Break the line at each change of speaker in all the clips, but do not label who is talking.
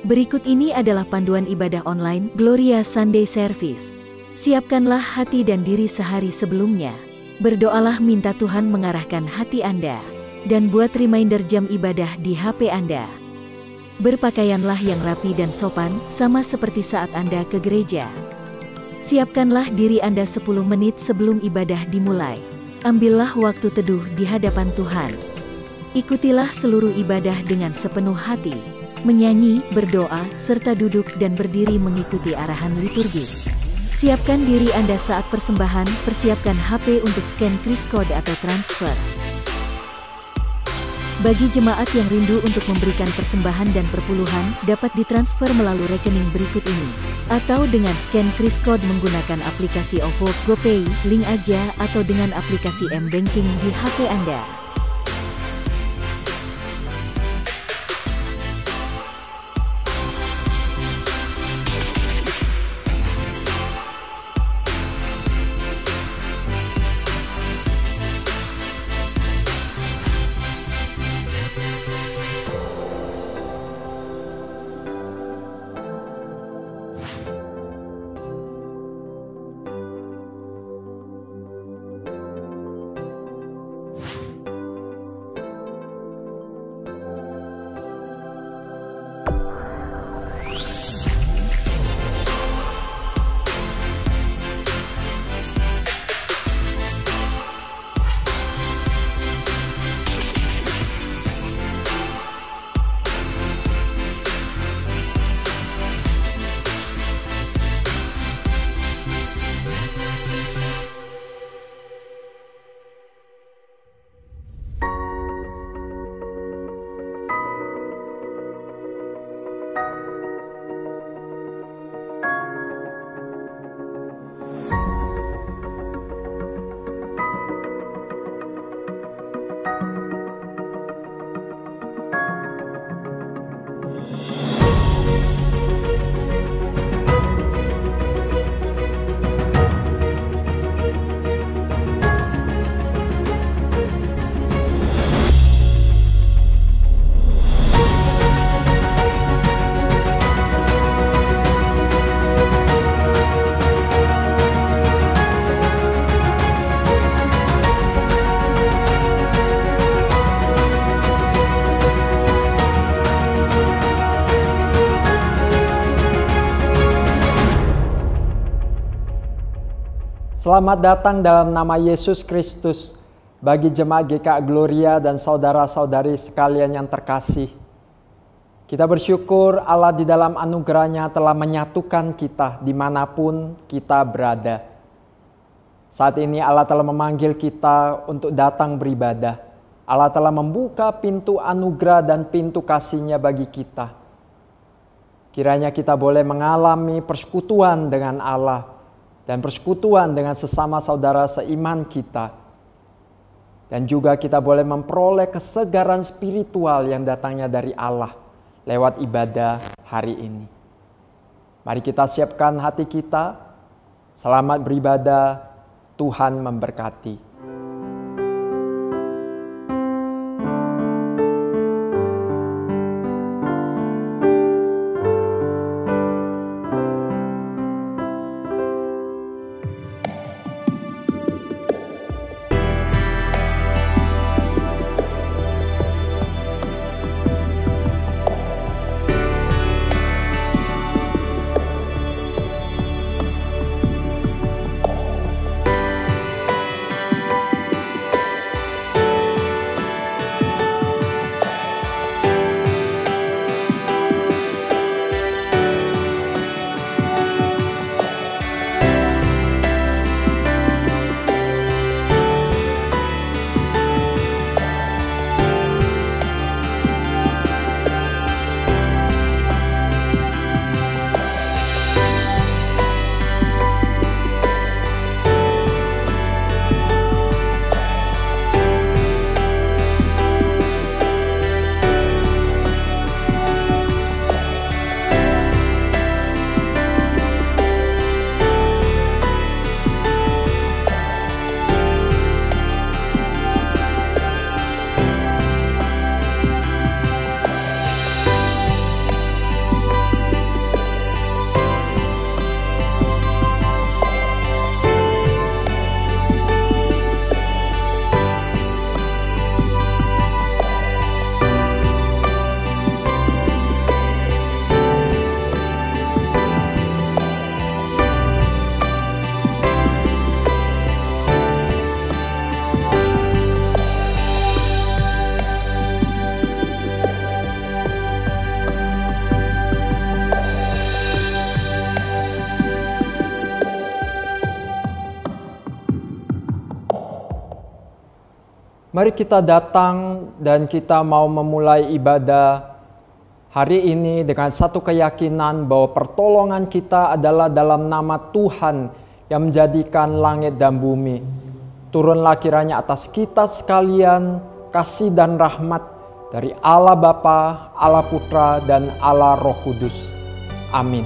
Berikut ini adalah panduan ibadah online Gloria Sunday Service. Siapkanlah hati dan diri sehari sebelumnya. Berdoalah minta Tuhan mengarahkan hati Anda. Dan buat reminder jam ibadah di HP Anda. Berpakaianlah yang rapi dan sopan, sama seperti saat Anda ke gereja. Siapkanlah diri Anda 10 menit sebelum ibadah dimulai. Ambillah waktu teduh di hadapan Tuhan. Ikutilah seluruh ibadah dengan sepenuh hati, menyanyi, berdoa, serta duduk dan berdiri mengikuti arahan liturgis. Siapkan diri Anda saat persembahan, persiapkan HP untuk scan QR Code atau transfer. Bagi jemaat yang rindu untuk memberikan persembahan dan perpuluhan, dapat ditransfer melalui rekening berikut ini. Atau dengan scan QR Code menggunakan aplikasi OVO, GoPay, link aja, atau dengan aplikasi M-Banking di HP Anda.
Selamat datang dalam nama Yesus Kristus bagi jemaat GKA Gloria dan saudara-saudari sekalian yang terkasih. Kita bersyukur Allah di dalam anugerahnya telah menyatukan kita dimanapun kita berada. Saat ini Allah telah memanggil kita untuk datang beribadah. Allah telah membuka pintu anugerah dan pintu kasih-Nya bagi kita. Kiranya kita boleh mengalami persekutuan dengan Allah dan persekutuan dengan sesama saudara seiman kita. Dan juga kita boleh memperoleh kesegaran spiritual yang datangnya dari Allah lewat ibadah hari ini. Mari kita siapkan hati kita. Selamat beribadah. Tuhan memberkati. Mari kita datang dan kita mau memulai ibadah hari ini dengan satu keyakinan bahwa pertolongan kita adalah dalam nama Tuhan yang menjadikan langit dan bumi. Turunlah kiranya atas kita sekalian kasih dan rahmat dari Allah Bapa, Allah Putra, dan Allah Roh Kudus. Amin.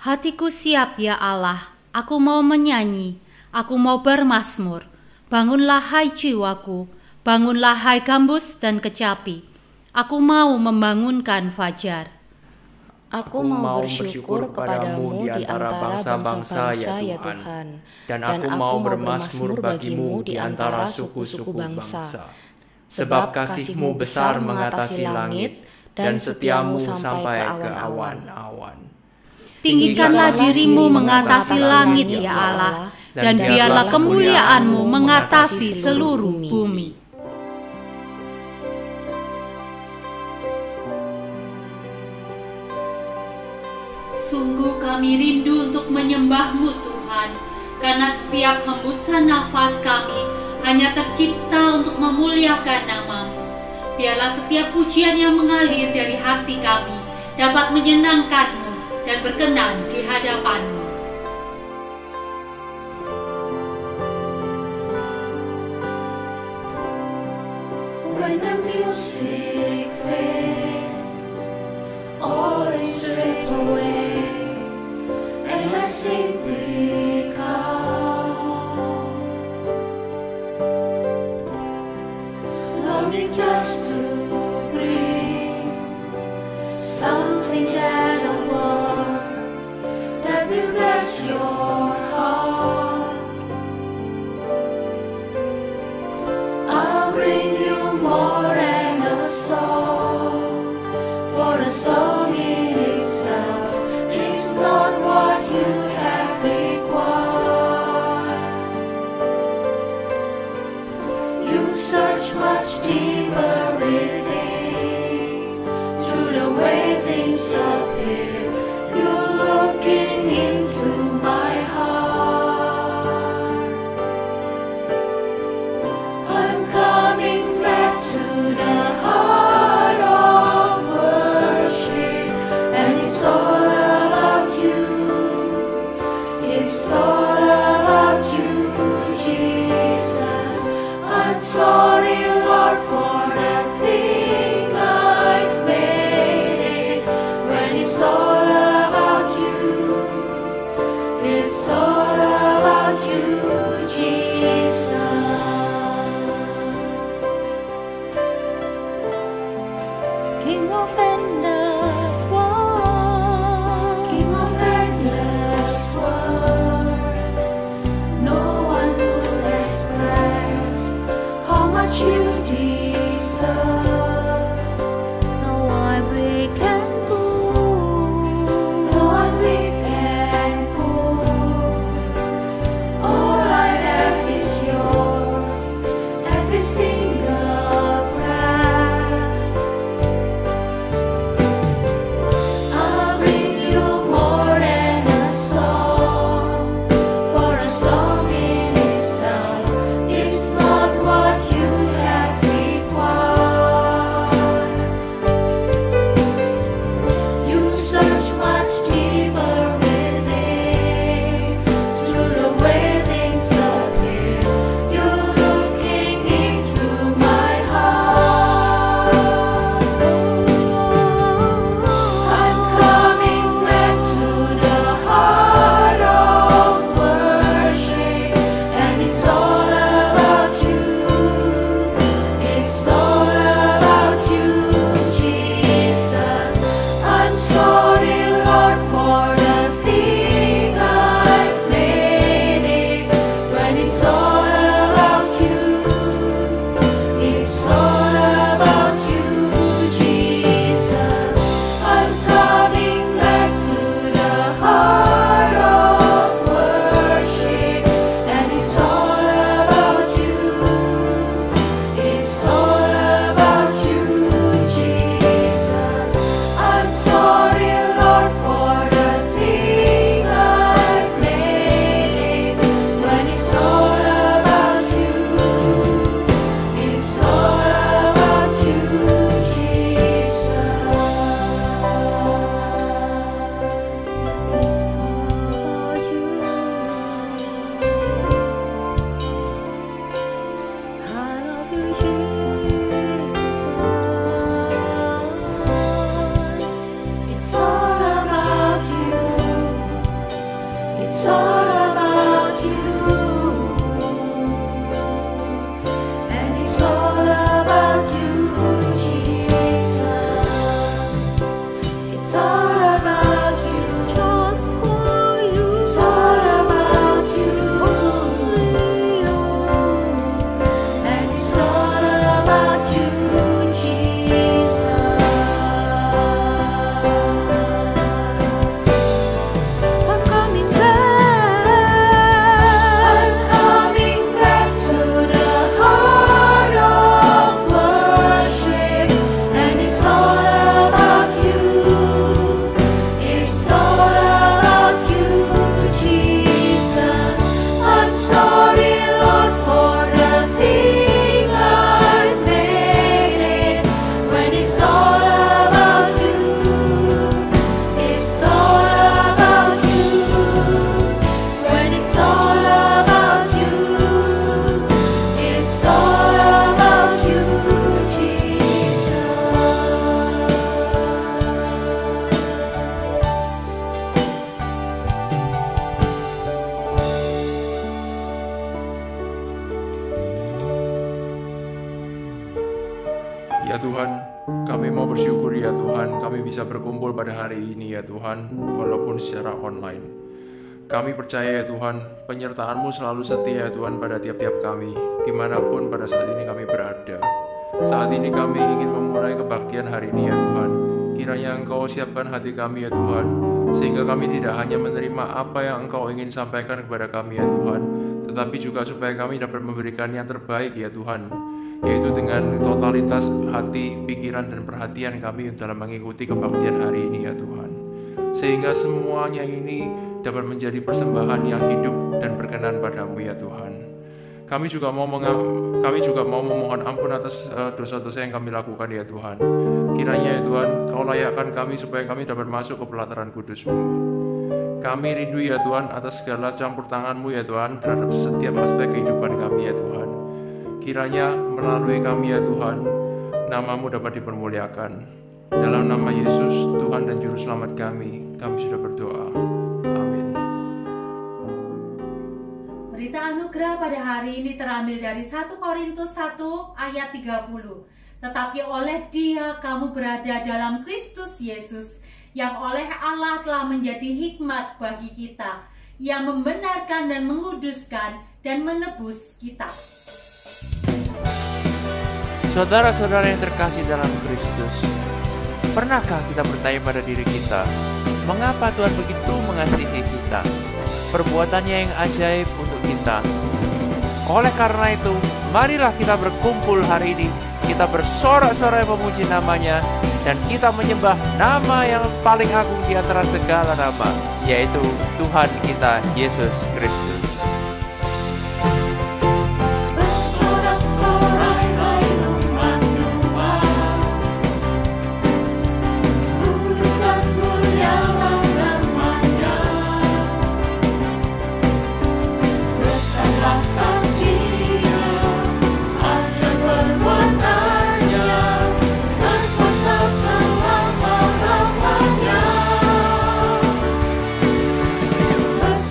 Hatiku siap ya Allah, aku mau menyanyi, aku mau bermazmur. Bangunlah hai jiwaku, bangunlah hai gambus dan kecapi. Aku mau membangunkan fajar.
Aku mau bersyukur kepadamu di antara bangsa-bangsa ya Tuhan, dan aku mau bermazmur bagimu di antara suku-suku bangsa. Sebab kasih-Mu besar mengatasi langit, dan setiamu sampai ke awan-awan.
Tinggikanlah dirimu mengatasi langit ya Allah, dan biarlah kemuliaan-Mu mengatasi seluruh bumi. Sungguh kami rindu untuk menyembah-Mu Tuhan, karena setiap hembusan nafas kami hanya tercipta untuk memuliakan nama-Mu. Biarlah setiap pujian yang mengalir dari hati kami dapat menyenangkan-Mu dan berkenan di hadapan-Mu.
When the music fades, all is stripped away, and I simply come, longing just to bring something that's a word that will bless your heart. I'll bring you more than a song, for a song in itself is not what you have required. You search much deeper within, through the way things appear. You're looking into my heart. I'm coming back to the heart of worship, and it's all about you. It's all about you, Jesus. I'm sorry, Lord, for the thing I've made it. When it's all about you, it's all about you, Jesus. King of endless world, King of endless world, no one could express how much you deserve. No one we can pull, no one we can pull. All I have is yours, every single breath. I'll bring you more than a song, for a song in itself is not what you have required.
Ya Tuhan, kami mau bersyukur ya Tuhan, kami bisa berkumpul pada hari ini ya Tuhan, walaupun secara online. Kami percaya ya Tuhan, penyertaan-Mu selalu setia ya Tuhan pada tiap-tiap kami, dimanapun pada saat ini kami berada. Saat ini kami ingin memulai kebaktian hari ini ya Tuhan. Kiranya Engkau siapkan hati kami ya Tuhan, sehingga kami tidak hanya menerima apa yang Engkau ingin sampaikan kepada kami ya Tuhan, tetapi juga supaya kami dapat memberikan yang terbaik ya Tuhan, yaitu dengan totalitas hati, pikiran, dan perhatian kami dalam mengikuti kebaktian hari ini ya Tuhan. Sehingga semuanya ini dapat menjadi persembahan yang hidup dan berkenan padamu ya Tuhan. Kami juga mau memohon ampun atas dosa-dosa yang kami lakukan ya Tuhan. Kiranya ya Tuhan, Kau layakkan kami supaya kami dapat masuk ke pelataran kudus-Mu. Kami rindu ya Tuhan atas segala campur tangan-Mu ya Tuhan terhadap setiap aspek kehidupan kami ya Tuhan. Kiranya melalui kami ya Tuhan, nama-Mu dapat dipermuliakan. Dalam nama Yesus, Tuhan dan Juru Selamat kami sudah berdoa. Amin.
Berita anugerah pada hari ini terambil dari 1 Korintus 1 ayat 30. Tetapi oleh Dia kamu berada dalam Kristus Yesus, yang oleh Allah telah menjadi hikmat bagi kita, yang membenarkan dan menguduskan dan menebus kita.
Saudara-saudara yang terkasih dalam Kristus, pernahkah kita bertanya pada diri kita, mengapa Tuhan begitu mengasihi kita? Perbuatannya yang ajaib untuk kita. Oleh karena itu, marilah kita berkumpul hari ini, kita bersorak-sorai memuji nama-Nya, dan kita menyembah nama yang paling agung di antara segala nama, yaitu Tuhan kita Yesus Kristus.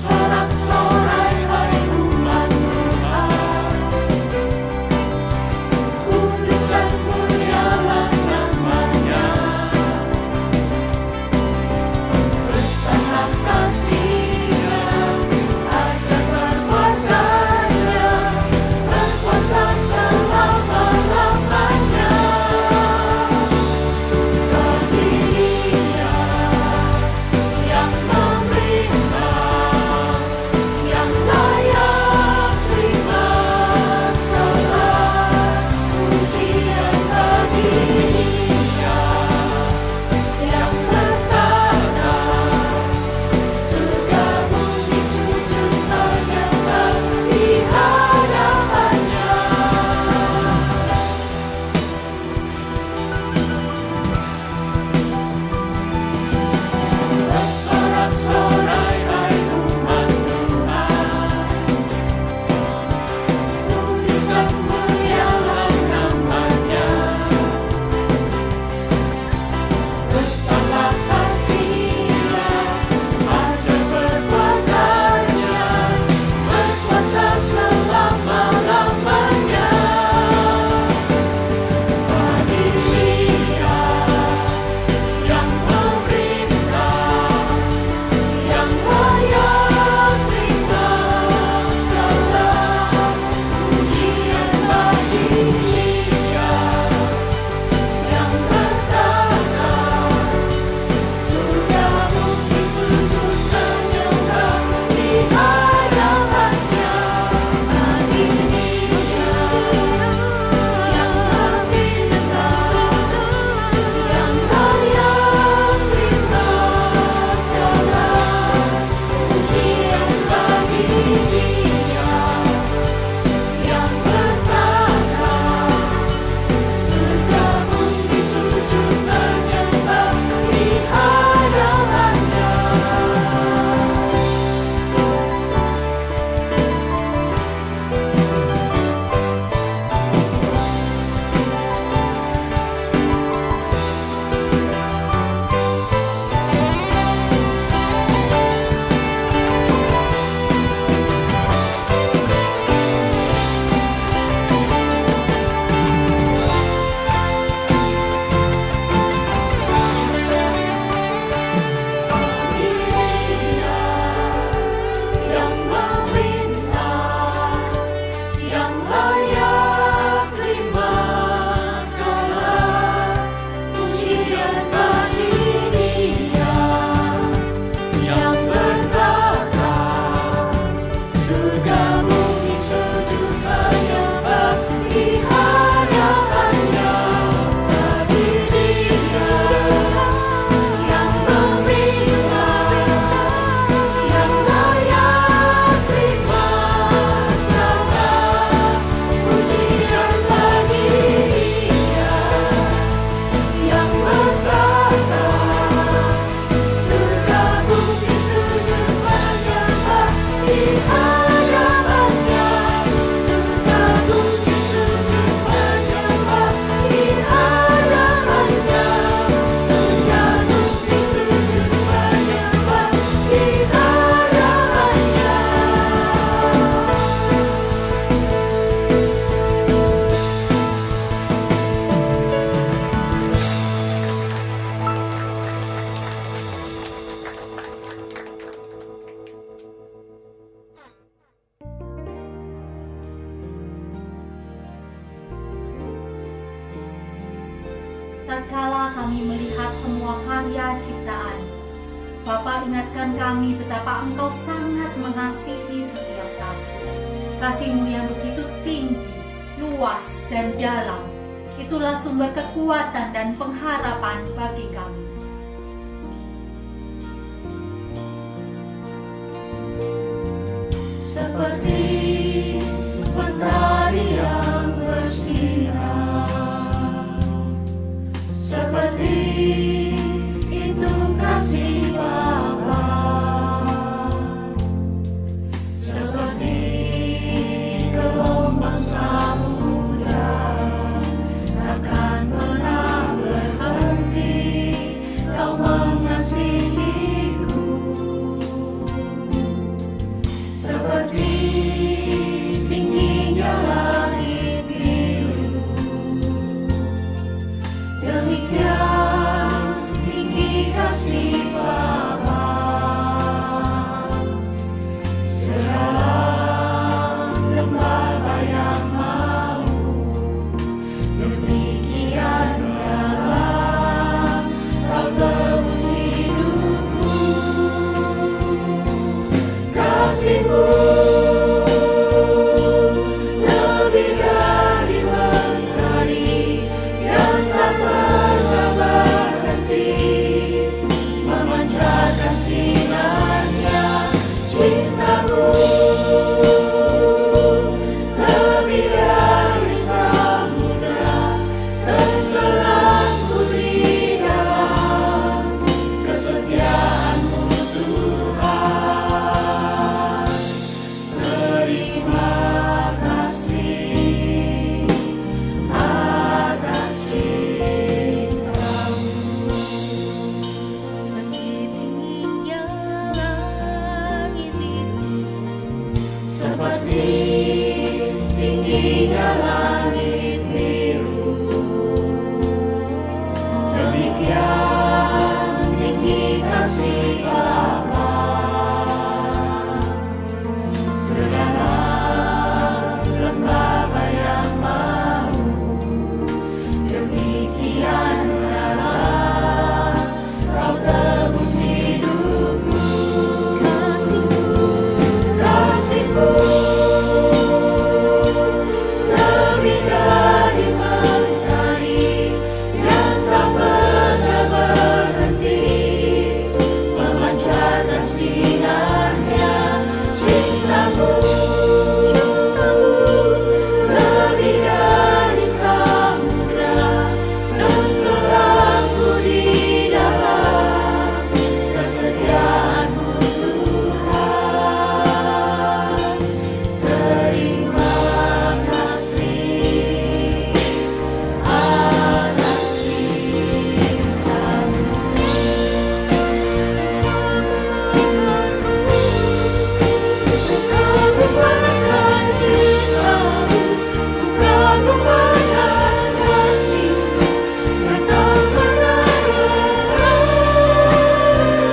Sorak-sorai
tatkala kami melihat semua karya ciptaan. Bapa, ingatkan kami betapa Engkau sangat mengasihi setiap kami. Kasih-Mu yang begitu tinggi, luas, dan dalam, itulah sumber kekuatan dan pengharapan bagi kami.
Seperti mentari yang bersinar, seperti itu kasih Bapa, seperti gelombang samudra, takkan pernah berhenti Kau mengasihiku. Seperti tingginya langit biru, demikian tinggi kasih Bapa. Sedalam lembah bayang mau, demikian dalam Kau tebus hidupku. Kasih-Mu lebih dari mentari yang tak pernah berhenti, memancarkan sinarnya. Cinta-Mu lebih dari samudra, tenggelamku di dalam kesetiaan-Mu Tuhan. Terima kasih atas cinta-Mu. Seperti tingginya langit biru, demikian tinggi kasih Bapa. Sedalam lembah bayang mau, demikian dalam Kau tebus hidupku. Kasih-Mu lebih dari mentari yang tak pernah berhenti, memancarkan sinarnya. Cinta-Mu lebih dari samudra, tenggelamku di dalam kesetiaan-Mu Tuhan. Terima kasih atas cinta-Mu. Bukan lupakan cinta-Mu, bukan lupakan kasih-Mu yang tak pernah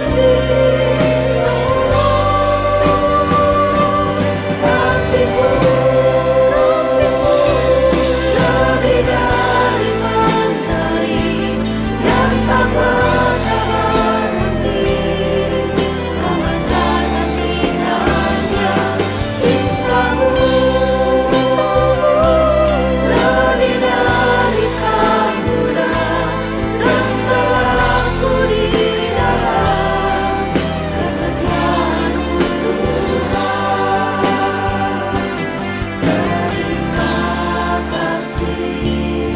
berhenti. Kasih-Mu lebih dari mentari yang tak pernah berhenti, memancarkan sinarnya. Cinta-Mu lebih dari samudra, tenggelamku di dalam kesetiaan-Mu Tuhan. Terima kasih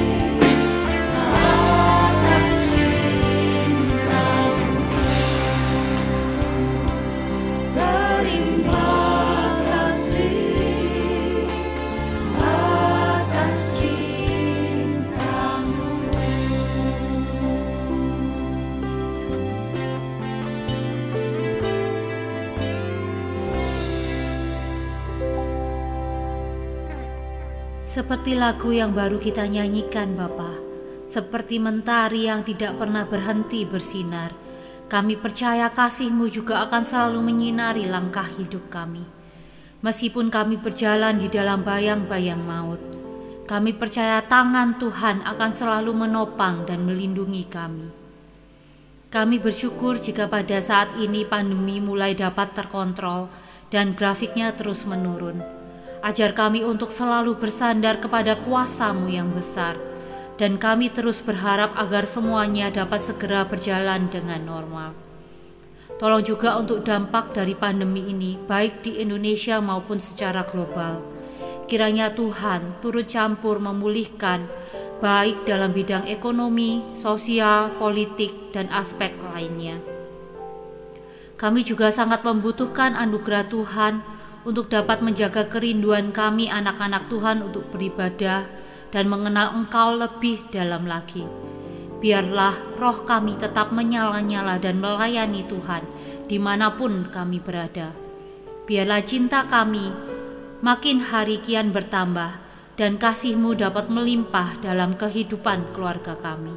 atas cinta-Mu. Terima kasih atas cinta-Mu.
Seperti lagu yang baru kita nyanyikan, Bapa, seperti mentari yang tidak pernah berhenti bersinar, kami percaya kasih-Mu juga akan selalu menyinari langkah hidup kami. Meskipun kami berjalan di dalam bayang-bayang maut, Kami percaya tangan Tuhan akan selalu menopang dan melindungi kami. Kami bersyukur jika pada saat ini pandemi mulai dapat terkontrol dan grafiknya terus menurun. Ajar kami untuk selalu bersandar kepada kuasa-Mu yang besar, dan kami terus berharap agar semuanya dapat segera berjalan dengan normal. Tolong juga untuk dampak dari pandemi ini, baik di Indonesia maupun secara global. Kiranya Tuhan turut campur memulihkan, baik dalam bidang ekonomi, sosial, politik, dan aspek lainnya. Kami juga sangat membutuhkan anugerah Tuhan untuk dapat menjaga kerinduan kami anak-anak Tuhan untuk beribadah dan mengenal Engkau lebih dalam lagi. Biarlah roh kami tetap menyala-nyala dan melayani Tuhan dimanapun kami berada. Biarlah cinta kami makin hari kian bertambah dan kasih-Mu dapat melimpah dalam kehidupan keluarga kami.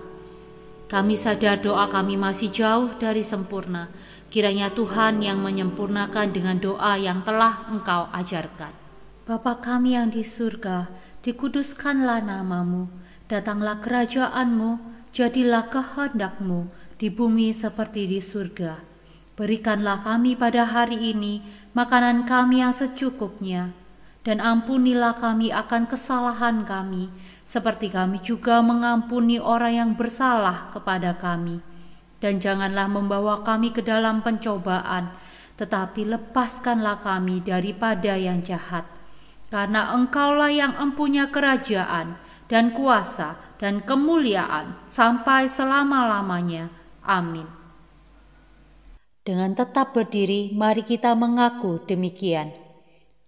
Kami sadar doa kami masih jauh dari sempurna. Kiranya Tuhan yang menyempurnakan dengan doa yang telah Engkau ajarkan. Bapa kami yang di surga, dikuduskanlah nama-Mu, datanglah kerajaan-Mu, jadilah kehendak-Mu di bumi seperti di surga. Berikanlah kami pada hari ini makanan kami yang secukupnya, dan ampunilah kami akan kesalahan kami, seperti kami juga mengampuni orang yang bersalah kepada kami. Dan janganlah membawa kami ke dalam pencobaan, tetapi lepaskanlah kami daripada yang jahat. Karena Engkaulah yang empunya kerajaan dan kuasa dan kemuliaan sampai selama-lamanya. Amin. Dengan tetap berdiri, mari kita mengaku demikian.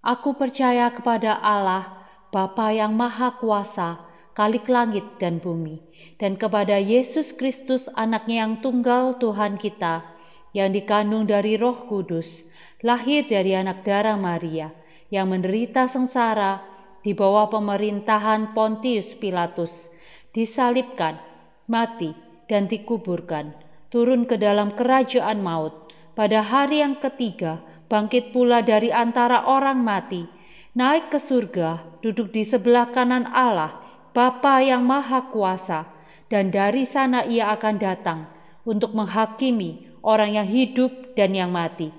Aku percaya kepada Allah, Bapa yang Maha Kuasa, Khalik langit dan bumi, dan kepada Yesus Kristus anaknya yang tunggal Tuhan kita, yang dikandung dari Roh Kudus, lahir dari anak darah Maria, yang menderita sengsara di bawah pemerintahan Pontius Pilatus, disalibkan, mati, dan dikuburkan, turun ke dalam kerajaan maut, pada hari yang ketiga bangkit pula dari antara orang mati, naik ke surga, duduk di sebelah kanan Allah, Bapa yang Maha Kuasa, dan dari sana Ia akan datang untuk menghakimi orang yang hidup dan yang mati.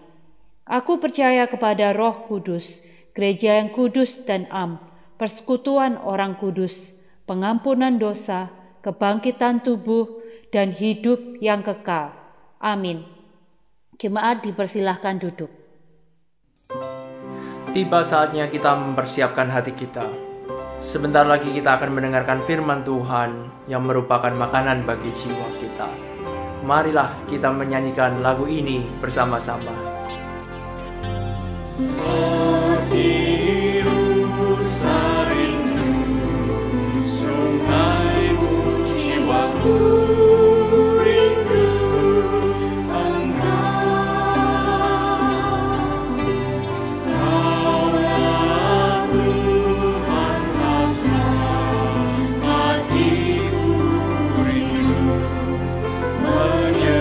Aku percaya kepada Roh Kudus, gereja yang kudus dan am, persekutuan orang kudus, pengampunan dosa, kebangkitan tubuh, dan hidup yang kekal. Amin. Jemaat dipersilahkan duduk.
Tiba saatnya kita mempersiapkan hati kita. Sebentar lagi kita akan mendengarkan firman Tuhan yang merupakan makanan bagi jiwa kita. Marilah kita menyanyikan lagu ini bersama-sama.
Seperti usah rindu, sungaimu jiwaku rindu Engkau. Kaulah Tuhan hasrat hatiku rindu menyembahmu.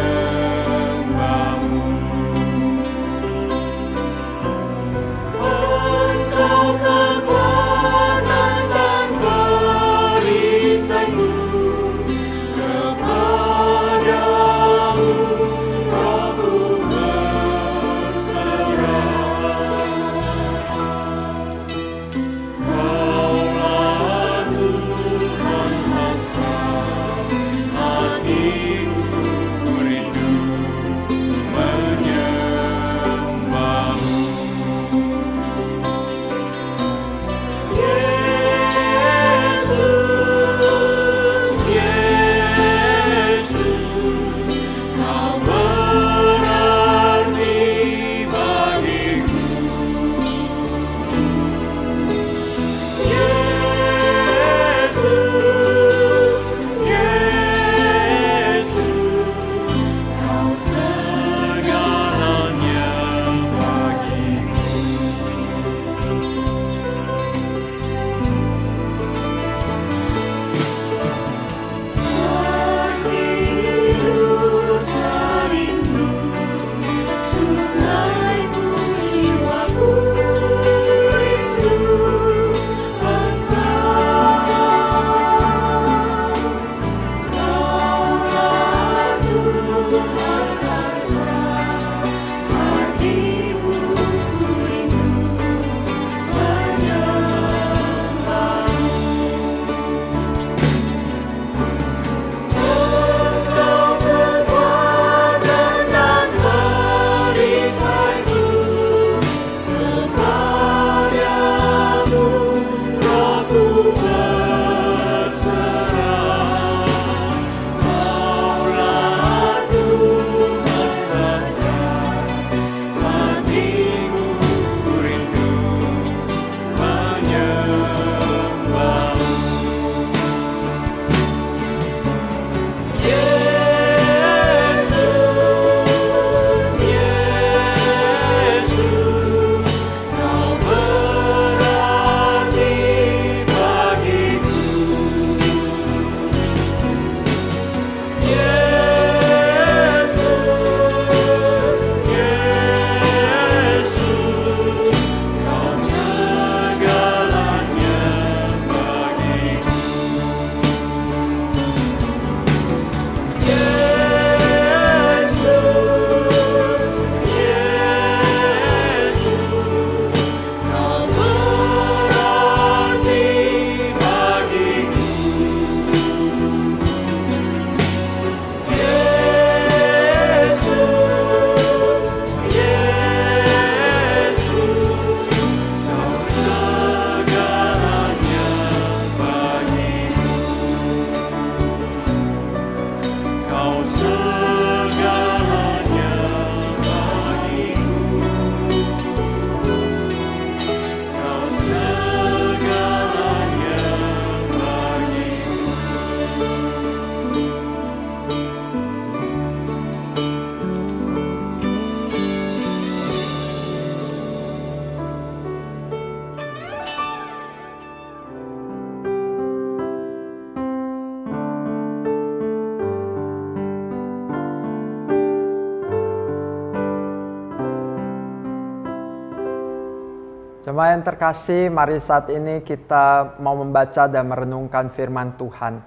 Jemaat yang terkasih, mari saat ini kita mau membaca dan merenungkan firman Tuhan.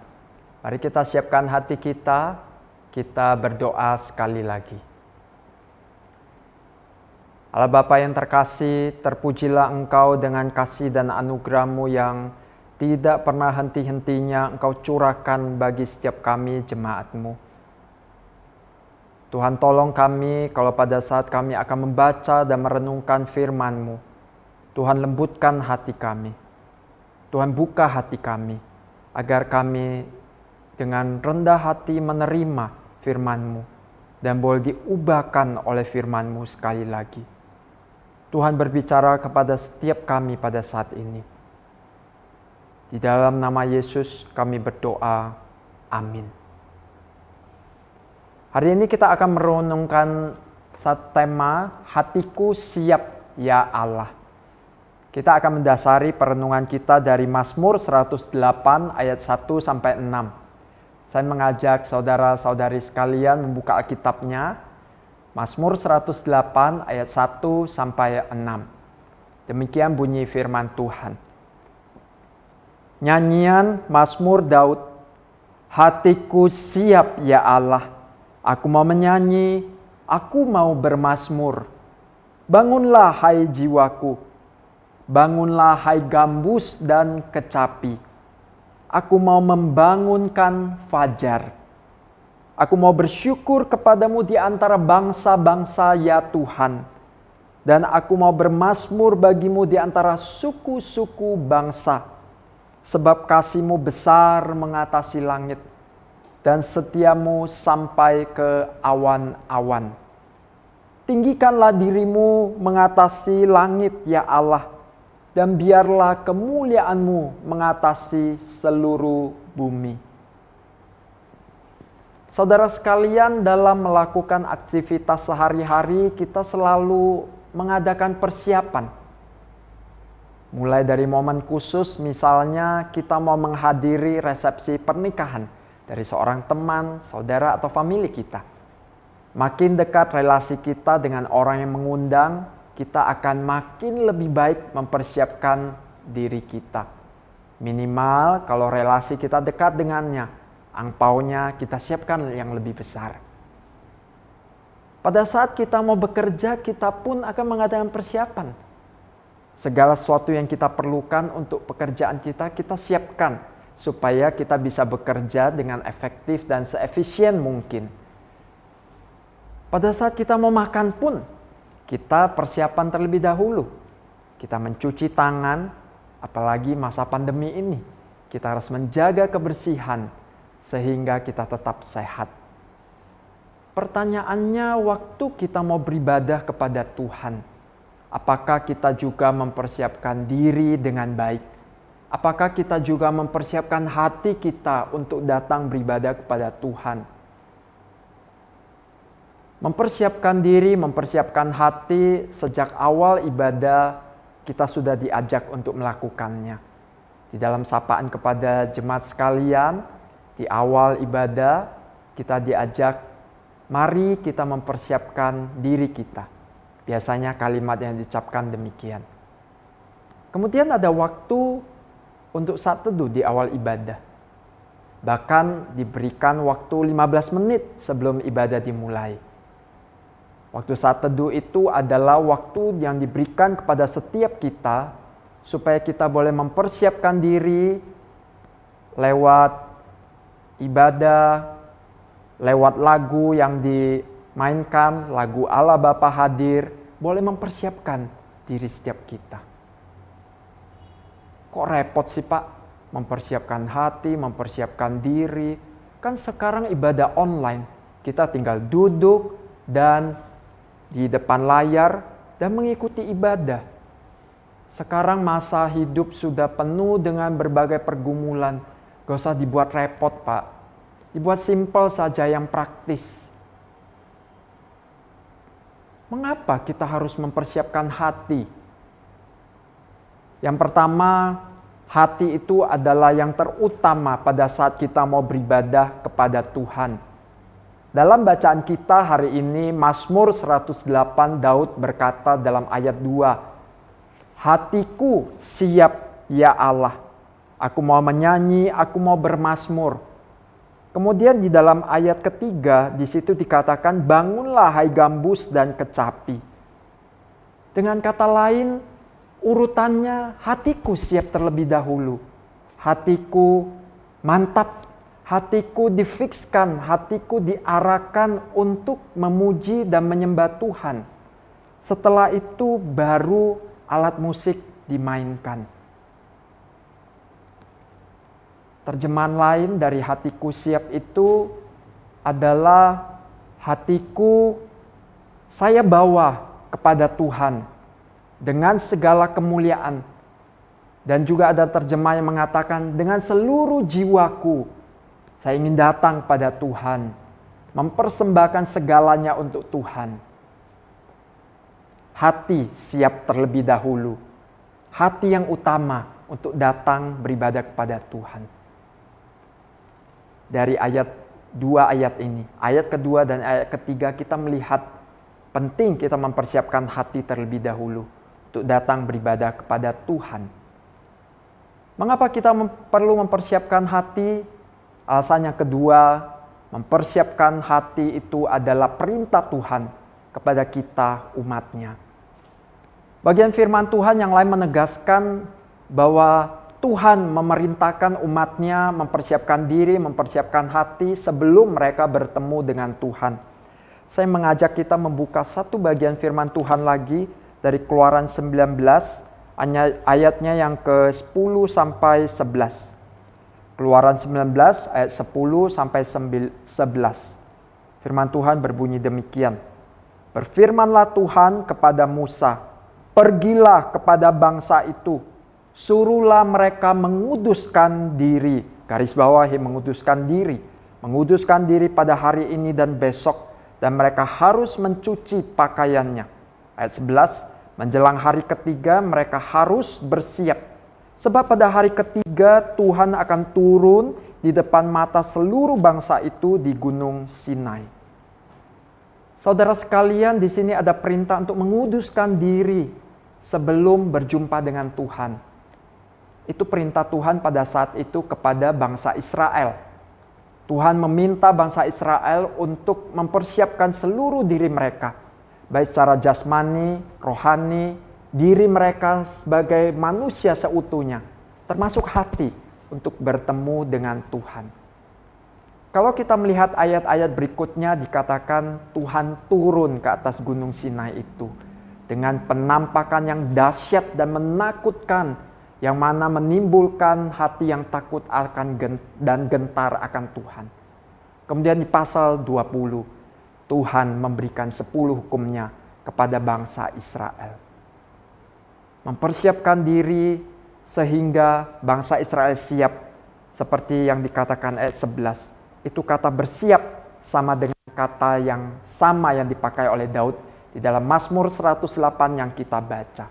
Mari kita siapkan hati kita berdoa sekali lagi. Allah Bapa yang terkasih, terpujilah Engkau dengan kasih dan anugerah-Mu yang tidak pernah henti-hentinya Engkau curahkan bagi setiap kami jemaat-Mu. Tuhan tolong kami kalau pada saat kami akan membaca dan merenungkan firman-Mu. Tuhan lembutkan hati kami. Tuhan buka hati kami. Agar kami dengan rendah hati menerima firman-Mu. Dan boleh diubahkan oleh firman-Mu sekali lagi. Tuhan berbicara kepada setiap kami pada saat ini. Di dalam nama Yesus kami berdoa. Amin. Hari ini kita akan merenungkan satu tema, hatiku siap ya Allah. Kita akan mendasari perenungan kita dari Mazmur 108 ayat 1-6. Saya mengajak saudara-saudari sekalian membuka Alkitabnya. Mazmur 108 ayat 1-6. Demikian bunyi firman Tuhan. Nyanyian Mazmur Daud. Hatiku siap ya Allah. Aku mau menyanyi, aku mau bermazmur. Bangunlah hai jiwaku, bangunlah hai gambus dan kecapi. Aku mau membangunkan fajar. Aku mau bersyukur kepadamu di antara bangsa-bangsa ya Tuhan. Dan aku mau bermazmur bagimu di antara suku-suku bangsa. Sebab kasih-Mu besar mengatasi langit. Dan setiamu sampai ke awan-awan. Tinggikanlah dirimu mengatasi langit ya Allah, dan biarlah kemuliaan-Mu mengatasi seluruh bumi. Saudara sekalian, dalam melakukan aktivitas sehari-hari kita selalu mengadakan persiapan. Mulai dari momen khusus, misalnya kita mau menghadiri resepsi pernikahan dari seorang teman, saudara, atau famili kita. Makin dekat relasi kita dengan orang yang mengundang, kita akan makin lebih baik mempersiapkan diri kita. Minimal kalau relasi kita dekat dengannya, angpaunya kita siapkan yang lebih besar. Pada saat kita mau bekerja, kita pun akan mengadakan persiapan. Segala sesuatu yang kita perlukan untuk pekerjaan kita, kita siapkan. Supaya kita bisa bekerja dengan efektif dan seefisien mungkin. Pada saat kita mau makan pun, kita persiapan terlebih dahulu. Kita mencuci tangan, apalagi masa pandemi ini. Kita harus menjaga kebersihan, sehingga kita tetap sehat. Pertanyaannya, waktu kita mau beribadah kepada Tuhan, apakah kita juga mempersiapkan diri dengan baik? Apakah kita juga mempersiapkan hati kita untuk datang beribadah kepada Tuhan? Mempersiapkan diri, mempersiapkan hati sejak awal ibadah kita sudah diajak untuk melakukannya. Di dalam sapaan kepada jemaat sekalian, di awal ibadah kita diajak, mari kita mempersiapkan diri kita. Biasanya kalimat yang diucapkan demikian. Kemudian ada waktu untuk saat teduh di awal ibadah. Bahkan diberikan waktu 15 menit sebelum ibadah dimulai. Waktu saat teduh itu adalah waktu yang diberikan kepada setiap kita supaya kita boleh mempersiapkan diri lewat ibadah, lewat lagu yang dimainkan, lagu Allah Bapa Hadir, boleh mempersiapkan diri setiap kita. Kok repot sih Pak? Mempersiapkan hati, mempersiapkan diri. Kan sekarang ibadah online. Kita tinggal duduk dan di depan layar dan mengikuti ibadah. Sekarang masa hidup sudah penuh dengan berbagai pergumulan. Gak usah dibuat repot Pak. Dibuat simpel saja yang praktis. Mengapa kita harus mempersiapkan hati? Yang pertama, hati itu adalah yang terutama pada saat kita mau beribadah kepada Tuhan. Dalam bacaan kita hari ini, Mazmur 108 Daud berkata dalam ayat 2, Hatiku siap ya Allah. Aku mau menyanyi, aku mau bermazmur. Kemudian di dalam ayat ketiga, di situ dikatakan, bangunlah hai gambus dan kecapi. Dengan kata lain, urutannya hatiku siap terlebih dahulu. Hatiku mantap, hatiku difikskan, hatiku diarahkan untuk memuji dan menyembah Tuhan. Setelah itu baru alat musik dimainkan. Terjemahan lain dari hatiku siap itu adalah hatiku saya bawa kepada Tuhan dengan segala kemuliaan. Dan juga ada terjemah yang mengatakan dengan seluruh jiwaku saya ingin datang pada Tuhan, mempersembahkan segalanya untuk Tuhan. Hati siap terlebih dahulu, hati yang utama untuk datang beribadah kepada Tuhan. Dari dua ayat ini, ayat kedua dan ayat ketiga kita melihat penting kita mempersiapkan hati terlebih dahulu untuk datang beribadah kepada Tuhan. Mengapa kita perlu mempersiapkan hati? Alasan yang kedua, mempersiapkan hati itu adalah perintah Tuhan kepada kita umatnya. Bagian firman Tuhan yang lain menegaskan bahwa Tuhan memerintahkan umatnya mempersiapkan diri, mempersiapkan hati sebelum mereka bertemu dengan Tuhan. Saya mengajak kita membuka satu bagian firman Tuhan lagi dari Keluaran 19, ayatnya yang ke-10 sampai 11. Keluaran 19 ayat 10 sampai 11. Firman Tuhan berbunyi demikian. Berfirmanlah Tuhan kepada Musa, pergilah kepada bangsa itu, suruhlah mereka menguduskan diri. Garis bawahi menguduskan diri. Menguduskan diri pada hari ini dan besok. Dan mereka harus mencuci pakaiannya. Ayat 11. Menjelang hari ketiga mereka harus bersiap. Sebab pada hari ketiga Tuhan akan turun di depan mata seluruh bangsa itu di Gunung Sinai. Saudara sekalian, di sini ada perintah untuk menguduskan diri sebelum berjumpa dengan Tuhan. Itu perintah Tuhan pada saat itu kepada bangsa Israel. Tuhan meminta bangsa Israel untuk mempersiapkan seluruh diri mereka. Baik secara jasmani, rohani, diri mereka sebagai manusia seutuhnya. Termasuk hati untuk bertemu dengan Tuhan. Kalau kita melihat ayat-ayat berikutnya dikatakan Tuhan turun ke atas Gunung Sinai itu. Dengan penampakan yang dahsyat dan menakutkan, yang mana menimbulkan hati yang takut akan dan gentar akan Tuhan. Kemudian di pasal 20, Tuhan memberikan 10 hukumnya kepada bangsa Israel. Mempersiapkan diri sehingga bangsa Israel siap, seperti yang dikatakan ayat 11. Itu kata bersiap sama dengan kata yang sama yang dipakai oleh Daud di dalam Mazmur 108 yang kita baca.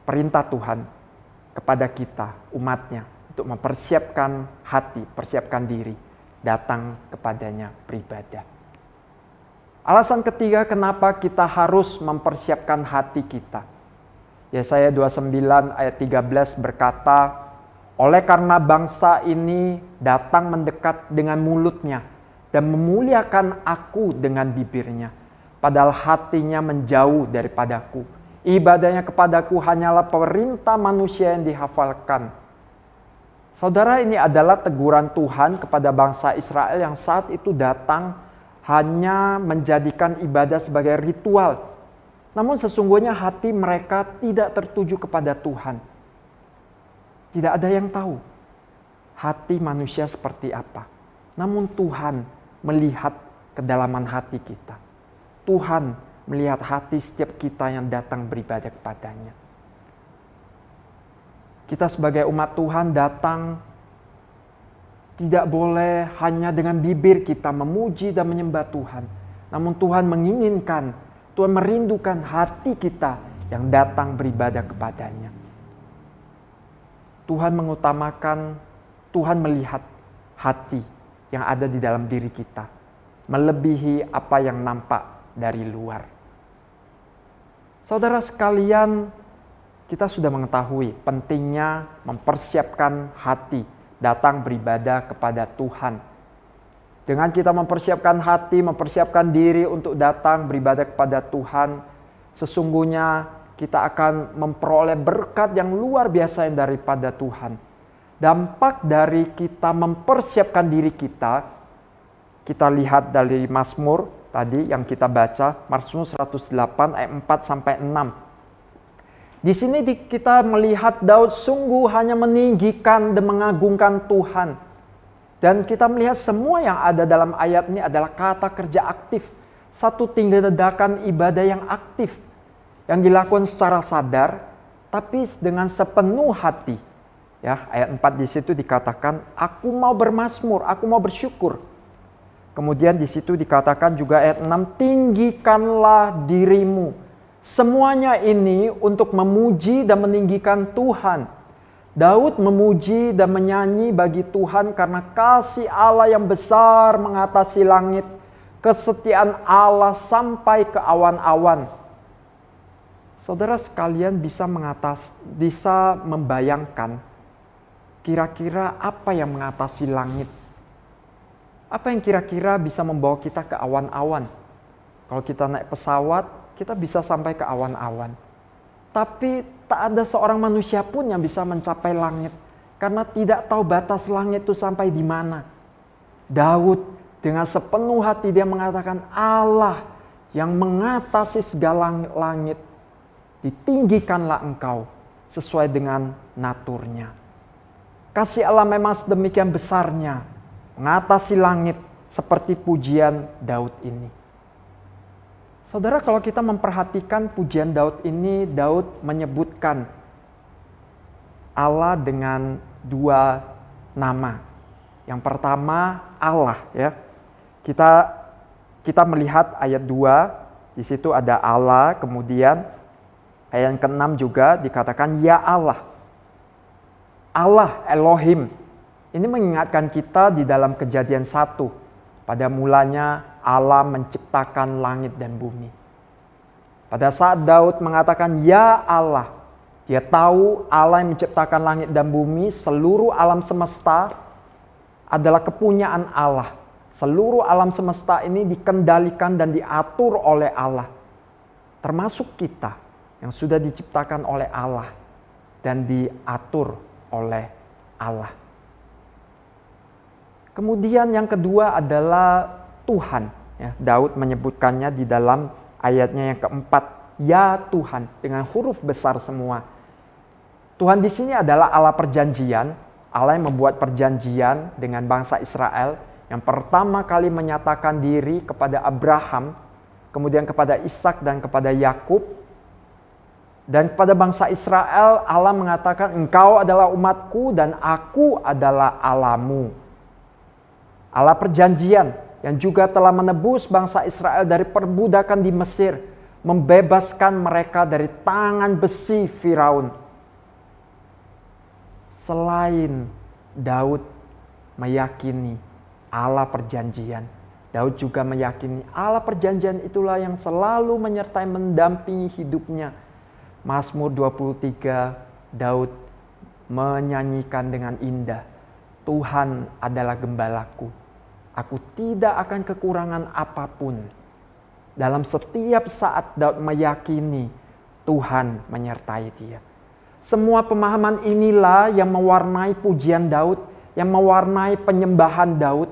Perintah Tuhan kepada kita, umatnya, untuk mempersiapkan hati, persiapkan diri, datang kepadanya beribadah. Alasan ketiga kenapa kita harus mempersiapkan hati kita. Yesaya 29 ayat 13 berkata, oleh karena bangsa ini datang mendekat dengan mulutnya dan memuliakan aku dengan bibirnya, padahal hatinya menjauh daripadaku. Ibadahnya kepadaku hanyalah perintah manusia yang dihafalkan. Saudara, ini adalah teguran Tuhan kepada bangsa Israel yang saat itu datang hanya menjadikan ibadah sebagai ritual. Namun sesungguhnya hati mereka tidak tertuju kepada Tuhan. Tidak ada yang tahu hati manusia seperti apa. Namun Tuhan melihat kedalaman hati kita. Tuhan melihat hati setiap kita yang datang beribadah kepadanya. Kita sebagai umat Tuhan datang tidak boleh hanya dengan bibir kita memuji dan menyembah Tuhan. Namun Tuhan menginginkan, Tuhan merindukan hati kita yang datang beribadah kepadanya. Tuhan mengutamakan, Tuhan melihat hati yang ada di dalam diri kita, melebihi apa yang nampak dari luar. Saudara sekalian, kita sudah mengetahui pentingnya mempersiapkan hati datang beribadah kepada Tuhan. Dengan kita mempersiapkan hati, mempersiapkan diri untuk datang beribadah kepada Tuhan, sesungguhnya kita akan memperoleh berkat yang luar biasa yang daripada Tuhan. Dampak dari kita mempersiapkan diri kita lihat dari Mazmur tadi yang kita baca, Mazmur 108 ayat 4 sampai 6. Di sini kita melihat Daud sungguh hanya meninggikan dan mengagungkan Tuhan. Dan kita melihat semua yang ada dalam ayat ini adalah kata kerja aktif. Satu tindakan ibadah yang aktif. Yang dilakukan secara sadar, tapi dengan sepenuh hati. Ya, ayat 4 di situ dikatakan, aku mau bermazmur, aku mau bersyukur. Kemudian di situ dikatakan juga ayat 6, tinggikanlah dirimu. Semuanya ini untuk memuji dan meninggikan Tuhan. Daud memuji dan menyanyi bagi Tuhan karena kasih Allah yang besar mengatasi langit, kesetiaan Allah sampai ke awan-awan. Saudara sekalian bisa membayangkan kira-kira apa yang mengatasi langit? Apa yang kira-kira bisa membawa kita ke awan-awan? Kalau kita naik pesawat, kita bisa sampai ke awan-awan. Tapi tak ada seorang manusia pun yang bisa mencapai langit. Karena tidak tahu batas langit itu sampai di mana. Daud dengan sepenuh hati dia mengatakan, Allah yang mengatasi segala langit, ditinggikanlah engkau sesuai dengan naturnya. Kasih Allah memang sedemikian besarnya, mengatasi langit seperti pujian Daud ini. Saudara, kalau kita memperhatikan pujian Daud ini, Daud menyebutkan Allah dengan dua nama. Yang pertama Allah, ya. Kita melihat ayat 2, di situ ada Allah, kemudian ayat ke-6 juga dikatakan ya Allah. Allah Elohim. Ini mengingatkan kita di dalam Kejadian 1. Pada mulanya Allah menciptakan langit dan bumi. Pada saat Daud mengatakan ya Allah, dia tahu Allah yang menciptakan langit dan bumi, seluruh alam semesta adalah kepunyaan Allah. Seluruh alam semesta ini dikendalikan dan diatur oleh Allah. Termasuk kita yang sudah diciptakan oleh Allah dan diatur oleh Allah. Kemudian yang kedua adalah Tuhan. Ya, Daud menyebutkannya di dalam ayatnya yang keempat, ya Tuhan, dengan huruf besar semua. Tuhan di sini adalah Allah perjanjian, Allah yang membuat perjanjian dengan bangsa Israel, yang pertama kali menyatakan diri kepada Abraham, kemudian kepada Ishak dan kepada Yakub. Dan kepada bangsa Israel, Allah mengatakan, engkau adalah umatku dan aku adalah Allahmu. Allah perjanjian yang juga telah menebus bangsa Israel dari perbudakan di Mesir, membebaskan mereka dari tangan besi Firaun. Selain Daud meyakini Allah perjanjian, Daud juga meyakini Allah perjanjian itulah yang selalu menyertai mendampingi hidupnya. Mazmur 23, Daud menyanyikan dengan indah, Tuhan adalah gembalaku, aku tidak akan kekurangan apapun. Dalam setiap saat Daud meyakini Tuhan menyertai dia. Semua pemahaman inilah yang mewarnai pujian Daud, yang mewarnai penyembahan Daud.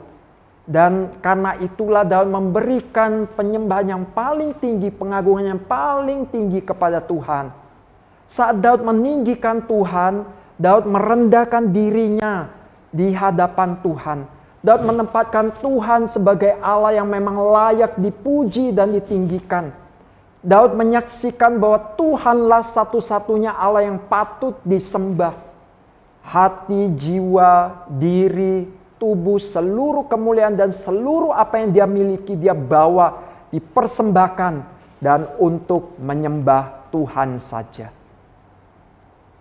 Dan karena itulah Daud memberikan penyembahan yang paling tinggi, pengagungan yang paling tinggi kepada Tuhan. Saat Daud meninggikan Tuhan, Daud merendahkan dirinya di hadapan Tuhan. Daud menempatkan Tuhan sebagai Allah yang memang layak dipuji dan ditinggikan. Daud menyaksikan bahwa Tuhanlah satu-satunya Allah yang patut disembah. Hati, jiwa, diri, tubuh, seluruh kemuliaan dan seluruh apa yang dia miliki dia bawa, dipersembahkan dan untuk menyembah Tuhan saja.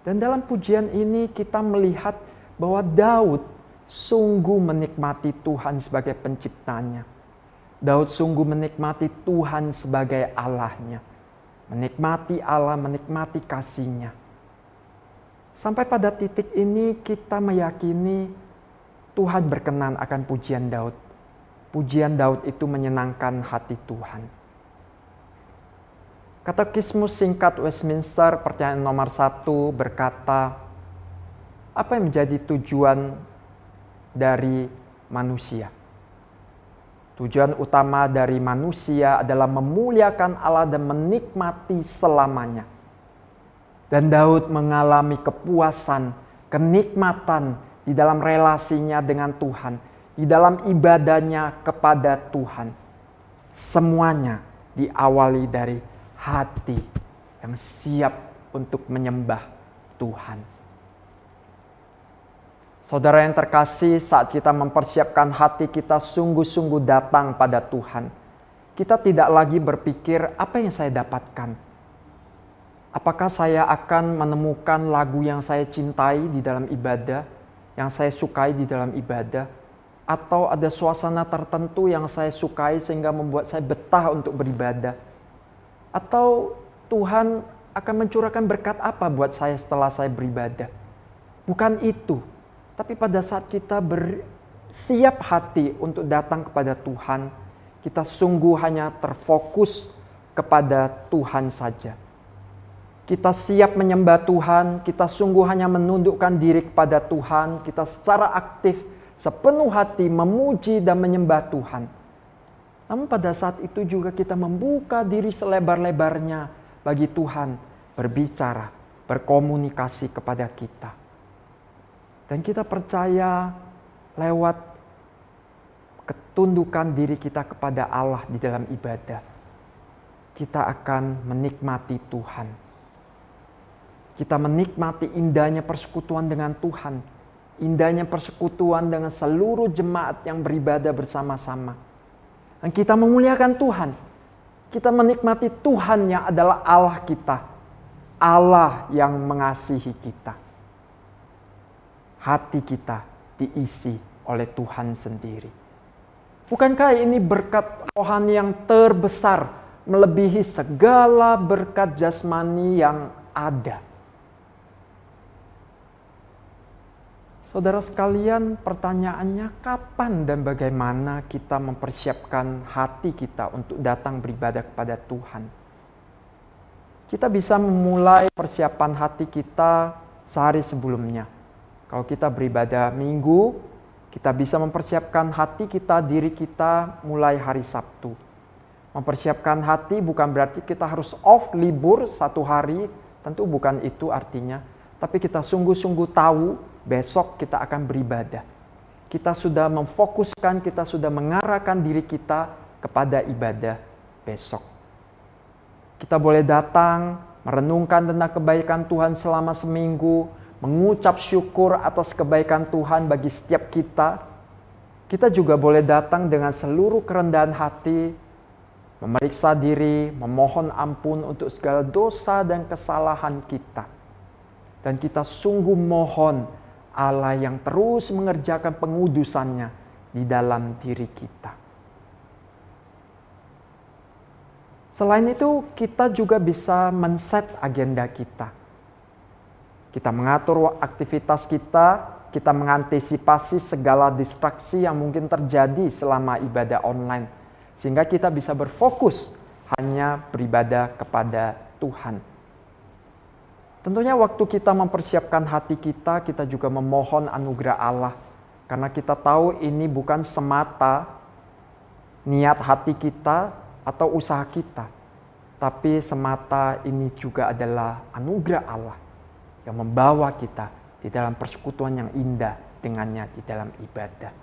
Dan dalam pujian ini kita melihat bahwa Daud sungguh menikmati Tuhan sebagai penciptanya. Daud sungguh menikmati Tuhan sebagai Allahnya. menikmati Allah, menikmati kasih-Nya. Sampai pada titik ini kita meyakini Tuhan berkenan akan pujian Daud. Pujian Daud itu menyenangkan hati Tuhan. Katekismus singkat Westminster pertanyaan nomor 1 berkata, apa yang menjadi tujuan dari manusia? Tujuan utama dari manusia adalah memuliakan Allah dan menikmati selamanya. Dan Daud mengalami kepuasan, kenikmatan di dalam relasinya dengan Tuhan, di dalam ibadahnya kepada Tuhan. Semuanya diawali dari hati yang siap untuk menyembah Tuhan. Saudara yang terkasih, saat kita mempersiapkan hati kita sungguh-sungguh datang pada Tuhan, kita tidak lagi berpikir apa yang saya dapatkan. Apakah saya akan menemukan lagu yang saya cintai di dalam ibadah, yang saya sukai di dalam ibadah, atau ada suasana tertentu yang saya sukai sehingga membuat saya betah untuk beribadah, atau Tuhan akan mencurahkan berkat apa buat saya setelah saya beribadah. Bukan itu. Tapi pada saat kita bersiap hati untuk datang kepada Tuhan, kita sungguh hanya terfokus kepada Tuhan saja. Kita siap menyembah Tuhan, kita sungguh hanya menundukkan diri kepada Tuhan, kita secara aktif, sepenuh hati memuji dan menyembah Tuhan. Namun pada saat itu juga kita membuka diri selebar-lebarnya bagi Tuhan berbicara, berkomunikasi kepada kita. Dan kita percaya lewat ketundukan diri kita kepada Allah di dalam ibadah, kita akan menikmati Tuhan. Kita menikmati indahnya persekutuan dengan Tuhan, indahnya persekutuan dengan seluruh jemaat yang beribadah bersama-sama. Dan kita memuliakan Tuhan. Kita menikmati Tuhan yang adalah Allah kita, Allah yang mengasihi kita. Hati kita diisi oleh Tuhan sendiri. Bukankah ini berkat rohani yang terbesar, melebihi segala berkat jasmani yang ada? Saudara sekalian, pertanyaannya kapan dan bagaimana kita mempersiapkan hati kita untuk datang beribadah kepada Tuhan? Kita bisa memulai persiapan hati kita sehari sebelumnya. Kalau kita beribadah Minggu, kita bisa mempersiapkan hati kita, diri kita mulai hari Sabtu. Mempersiapkan hati bukan berarti kita harus off libur satu hari, tentu bukan itu artinya. Tapi kita sungguh-sungguh tahu besok kita akan beribadah. Kita sudah memfokuskan, kita sudah mengarahkan diri kita kepada ibadah besok. Kita boleh datang, merenungkan tentang kebaikan Tuhan selama seminggu, mengucap syukur atas kebaikan Tuhan bagi setiap kita. Kita juga boleh datang dengan seluruh kerendahan hati, memeriksa diri, memohon ampun untuk segala dosa dan kesalahan kita. Dan kita sungguh mohon Allah yang terus mengerjakan pengudusannya di dalam diri kita. Selain itu, kita juga bisa men-set agenda kita. Kita mengatur aktivitas kita mengantisipasi segala distraksi yang mungkin terjadi selama ibadah online. Sehingga kita bisa berfokus hanya beribadah kepada Tuhan. Tentunya waktu kita mempersiapkan hati kita juga memohon anugerah Allah. Karena kita tahu ini bukan semata niat hati kita atau usaha kita. Tapi semata ini juga adalah anugerah Allah yang membawa kita di dalam persekutuan yang indah dengannya di dalam ibadah.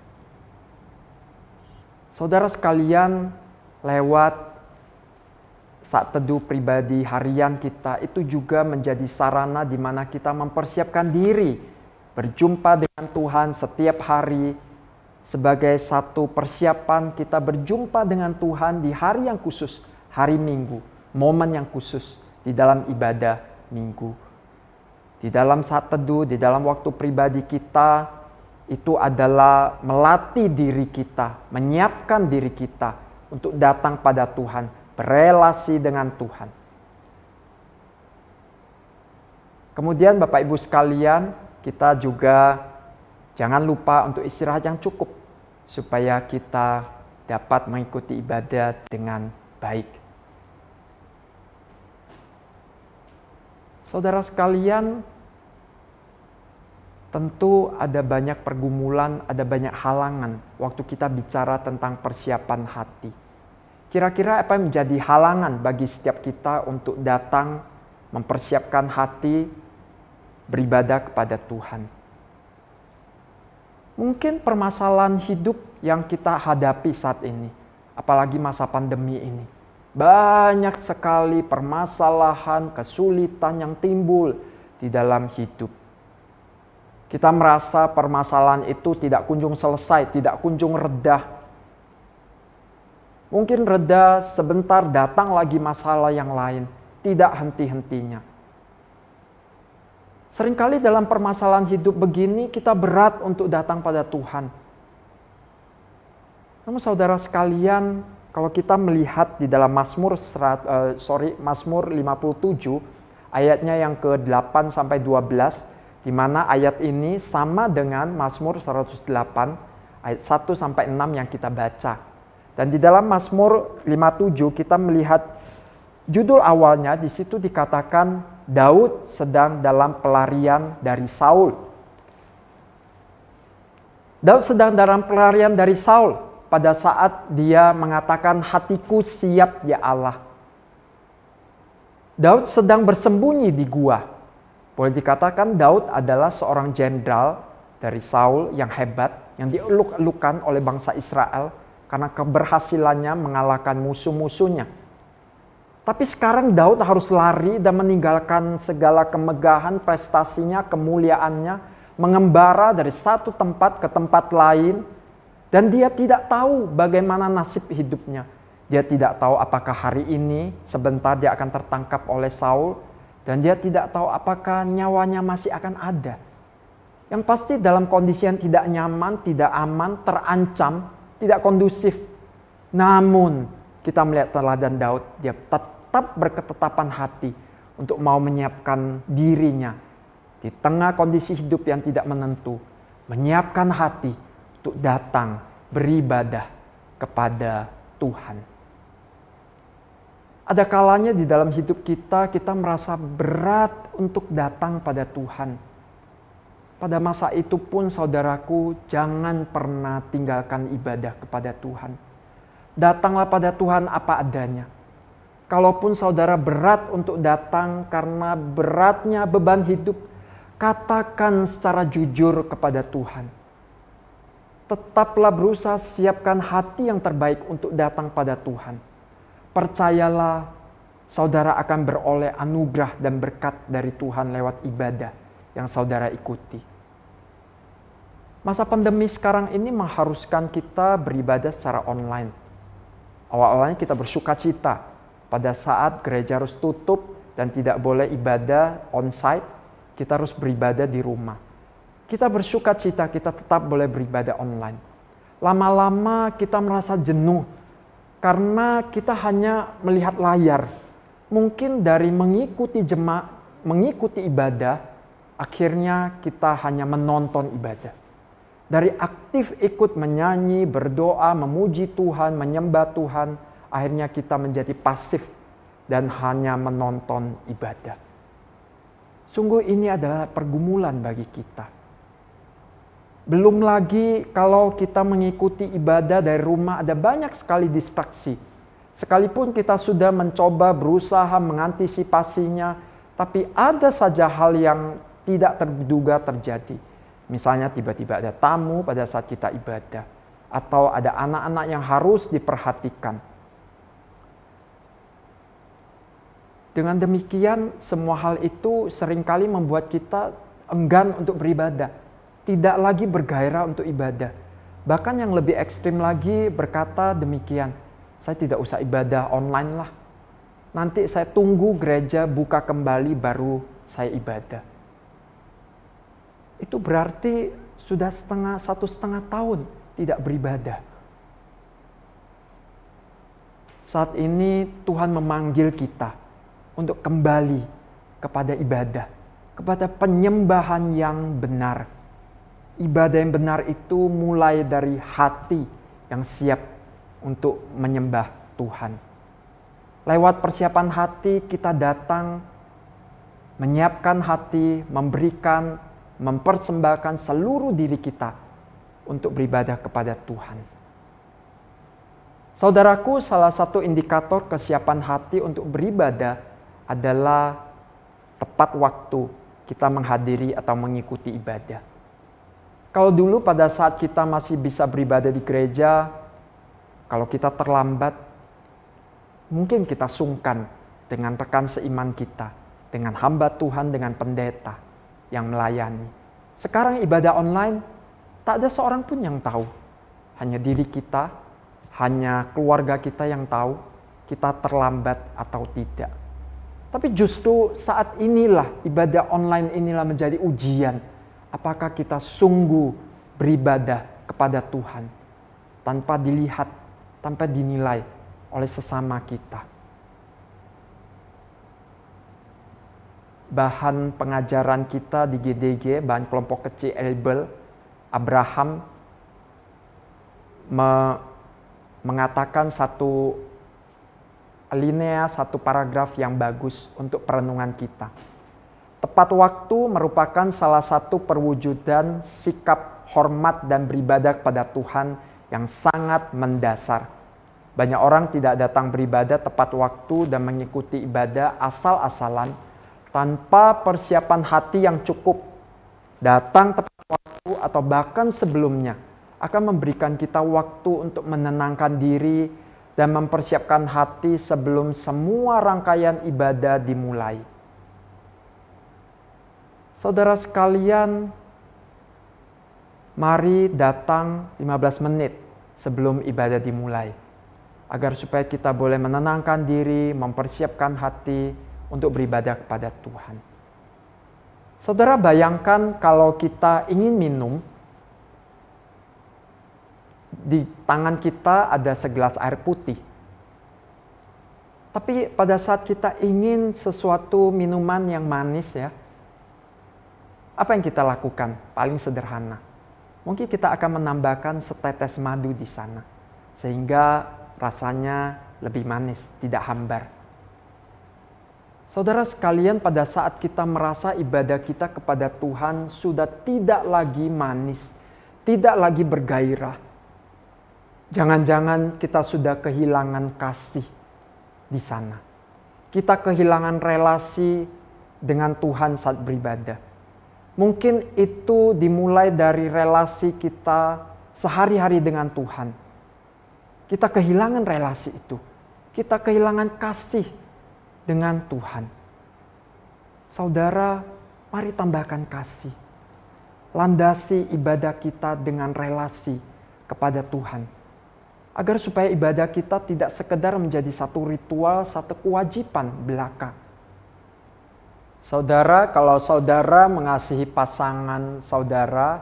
Saudara sekalian, lewat saat teduh pribadi harian kita itu juga menjadi sarana di mana kita mempersiapkan diri berjumpa dengan Tuhan setiap hari sebagai satu persiapan kita berjumpa dengan Tuhan di hari yang khusus, hari Minggu, momen yang khusus di dalam ibadah Minggu. Di dalam saat teduh, di dalam waktu pribadi kita, itu adalah melatih diri kita, menyiapkan diri kita untuk datang pada Tuhan, berelasi dengan Tuhan. Kemudian Bapak Ibu sekalian, kita juga jangan lupa untuk istirahat yang cukup supaya kita dapat mengikuti ibadah dengan baik. Saudara sekalian, tentu ada banyak pergumulan, ada banyak halangan waktu kita bicara tentang persiapan hati. Kira-kira apa yang menjadi halangan bagi setiap kita untuk datang mempersiapkan hati beribadah kepada Tuhan? Mungkin permasalahan hidup yang kita hadapi saat ini, apalagi masa pandemi ini. Banyak sekali permasalahan, kesulitan yang timbul di dalam hidup. Kita merasa permasalahan itu tidak kunjung selesai, tidak kunjung reda. Mungkin reda sebentar, datang lagi masalah yang lain, tidak henti-hentinya. Seringkali dalam permasalahan hidup begini kita berat untuk datang pada Tuhan. Namun saudara sekalian, kalau kita melihat di dalam Mazmur 57 ayatnya yang ke-8 sampai 12, di mana ayat ini sama dengan Mazmur 108 ayat 1 sampai 6 yang kita baca. Dan di dalam Mazmur 57 kita melihat judul awalnya, di situ dikatakan Daud sedang dalam pelarian dari Saul. Daud sedang dalam pelarian dari Saul pada saat dia mengatakan hatiku siap ya Allah. Daud sedang bersembunyi di gua. Boleh dikatakan Daud adalah seorang jenderal dari Saul yang hebat, yang dieluk-elukan oleh bangsa Israel karena keberhasilannya mengalahkan musuh-musuhnya. Tapi sekarang Daud harus lari dan meninggalkan segala kemegahan, prestasinya, kemuliaannya, mengembara dari satu tempat ke tempat lain, dan dia tidak tahu bagaimana nasib hidupnya. Dia tidak tahu apakah hari ini sebentar dia akan tertangkap oleh Saul, dan dia tidak tahu apakah nyawanya masih akan ada. Yang pasti dalam kondisi yang tidak nyaman, tidak aman, terancam, tidak kondusif. Namun kita melihat teladan Daud, dia tetap berketetapan hati untuk mau menyiapkan dirinya di tengah kondisi hidup yang tidak menentu, menyiapkan hati untuk datang beribadah kepada Tuhan. Ada kalanya di dalam hidup kita merasa berat untuk datang pada Tuhan. Pada masa itu pun saudaraku, jangan pernah tinggalkan ibadah kepada Tuhan. Datanglah pada Tuhan apa adanya. Kalaupun saudara berat untuk datang karena beratnya beban hidup, katakan secara jujur kepada Tuhan. Tetaplah berusaha siapkan hati yang terbaik untuk datang pada Tuhan. Percayalah, saudara akan beroleh anugerah dan berkat dari Tuhan lewat ibadah yang saudara ikuti. Masa pandemi sekarang ini mengharuskan kita beribadah secara online. Awal-awalnya kita bersukacita pada saat gereja harus tutup dan tidak boleh ibadah onsite, kita harus beribadah di rumah. Kita bersukacita, kita tetap boleh beribadah online. Lama-lama kita merasa jenuh karena kita hanya melihat layar. Mungkin dari mengikuti ibadah, akhirnya kita hanya menonton ibadah. Dari aktif ikut menyanyi, berdoa, memuji Tuhan, menyembah Tuhan, akhirnya kita menjadi pasif dan hanya menonton ibadah. Sungguh ini adalah pergumulan bagi kita. Belum lagi kalau kita mengikuti ibadah dari rumah, ada banyak sekali distraksi. Sekalipun kita sudah mencoba berusaha mengantisipasinya, tapi ada saja hal yang tidak terduga terjadi. Misalnya tiba-tiba ada tamu pada saat kita ibadah, atau ada anak-anak yang harus diperhatikan. Dengan demikian, semua hal itu seringkali membuat kita enggan untuk beribadah. Tidak lagi bergairah untuk ibadah. Bahkan yang lebih ekstrim lagi berkata demikian, saya tidak usah ibadah online lah. Nanti saya tunggu gereja buka kembali baru saya ibadah. Itu berarti sudah 1,5 tahun tidak beribadah. Saat ini Tuhan memanggil kita untuk kembali kepada ibadah, kepada penyembahan yang benar. Ibadah yang benar itu mulai dari hati yang siap untuk menyembah Tuhan. Lewat persiapan hati kita datang, menyiapkan hati, memberikan, mempersembahkan seluruh diri kita untuk beribadah kepada Tuhan. Saudaraku, salah satu indikator kesiapan hati untuk beribadah adalah tepat waktu kita menghadiri atau mengikuti ibadah. Kalau dulu pada saat kita masih bisa beribadah di gereja, kalau kita terlambat, mungkin kita sungkan dengan rekan seiman kita, dengan hamba Tuhan, dengan pendeta yang melayani. Sekarang ibadah online, tak ada seorang pun yang tahu. Hanya diri kita, hanya keluarga kita yang tahu kita terlambat atau tidak. Tapi justru saat inilah, ibadah online inilah menjadi ujian. Apakah kita sungguh beribadah kepada Tuhan tanpa dilihat, tanpa dinilai oleh sesama kita. Bahan pengajaran kita di GDG, bahan kelompok kecil Elbel, Abraham mengatakan satu alinea, satu paragraf yang bagus untuk perenungan kita. Tepat waktu merupakan salah satu perwujudan sikap hormat dan beribadah kepada Tuhan yang sangat mendasar. Banyak orang tidak datang beribadah tepat waktu dan mengikuti ibadah asal-asalan tanpa persiapan hati yang cukup. Datang tepat waktu atau bahkan sebelumnya akan memberikan kita waktu untuk menenangkan diri dan mempersiapkan hati sebelum semua rangkaian ibadah dimulai. Saudara sekalian, mari datang 15 menit sebelum ibadah dimulai, agar supaya kita boleh menenangkan diri, mempersiapkan hati untuk beribadah kepada Tuhan. Saudara bayangkan kalau kita ingin minum, di tangan kita ada segelas air putih. Tapi pada saat kita ingin sesuatu minuman yang manis ya, apa yang kita lakukan? Paling sederhana. Mungkin kita akan menambahkan setetes madu di sana. Sehingga rasanya lebih manis, tidak hambar. Saudara sekalian, pada saat kita merasa ibadah kita kepada Tuhan sudah tidak lagi manis, tidak lagi bergairah, jangan-jangan kita sudah kehilangan kasih di sana. Kita kehilangan relasi dengan Tuhan saat beribadah. Mungkin itu dimulai dari relasi kita sehari-hari dengan Tuhan. Kita kehilangan relasi itu. Kita kehilangan kasih dengan Tuhan. Saudara, mari tambahkan kasih. Landasi ibadah kita dengan relasi kepada Tuhan. Agar supaya ibadah kita tidak sekedar menjadi satu ritual, satu kewajiban belaka. Saudara, kalau saudara mengasihi pasangan saudara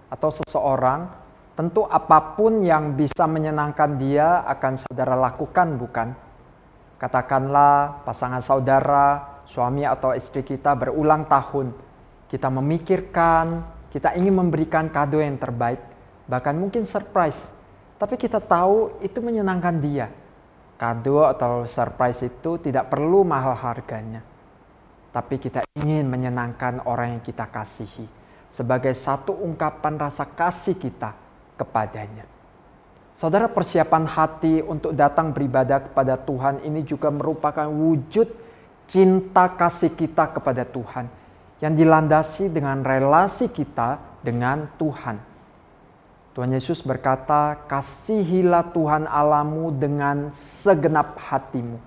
atau seseorang, tentu apapun yang bisa menyenangkan dia akan saudara lakukan, bukan? Katakanlah pasangan saudara, suami atau istri kita berulang tahun. Kita memikirkan, kita ingin memberikan kado yang terbaik, bahkan mungkin surprise. Tapi kita tahu itu menyenangkan dia. Kado atau surprise itu tidak perlu mahal harganya. Tapi kita ingin menyenangkan orang yang kita kasihi. Sebagai satu ungkapan rasa kasih kita kepadanya. Saudara, persiapan hati untuk datang beribadah kepada Tuhan ini juga merupakan wujud cinta kasih kita kepada Tuhan. Yang dilandasi dengan relasi kita dengan Tuhan. Tuhan Yesus berkata, kasihilah Tuhan Allahmu dengan segenap hatimu,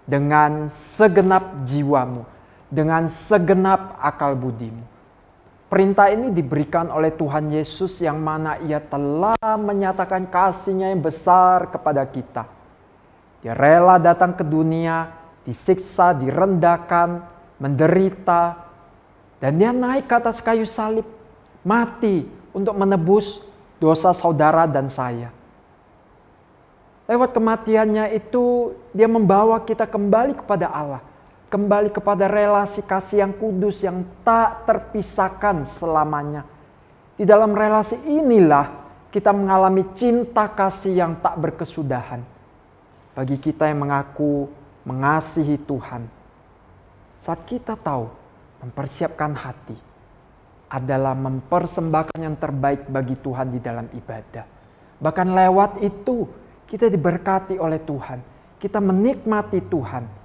dengan segenap jiwamu, dengan segenap akal budimu. Perintah ini diberikan oleh Tuhan Yesus yang mana ia telah menyatakan kasih-Nya yang besar kepada kita. Dia rela datang ke dunia, disiksa, direndahkan, menderita, dan dia naik ke atas kayu salib, mati untuk menebus dosa saudara dan saya. Lewat kematiannya itu, dia membawa kita kembali kepada Allah. Kembali kepada relasi kasih yang kudus yang tak terpisahkan selamanya. Di dalam relasi inilah kita mengalami cinta kasih yang tak berkesudahan. Bagi kita yang mengaku mengasihi Tuhan, saat kita tahu mempersiapkan hati adalah mempersembahkan yang terbaik bagi Tuhan di dalam ibadah. Bahkan lewat itu kita diberkati oleh Tuhan. Kita menikmati Tuhan.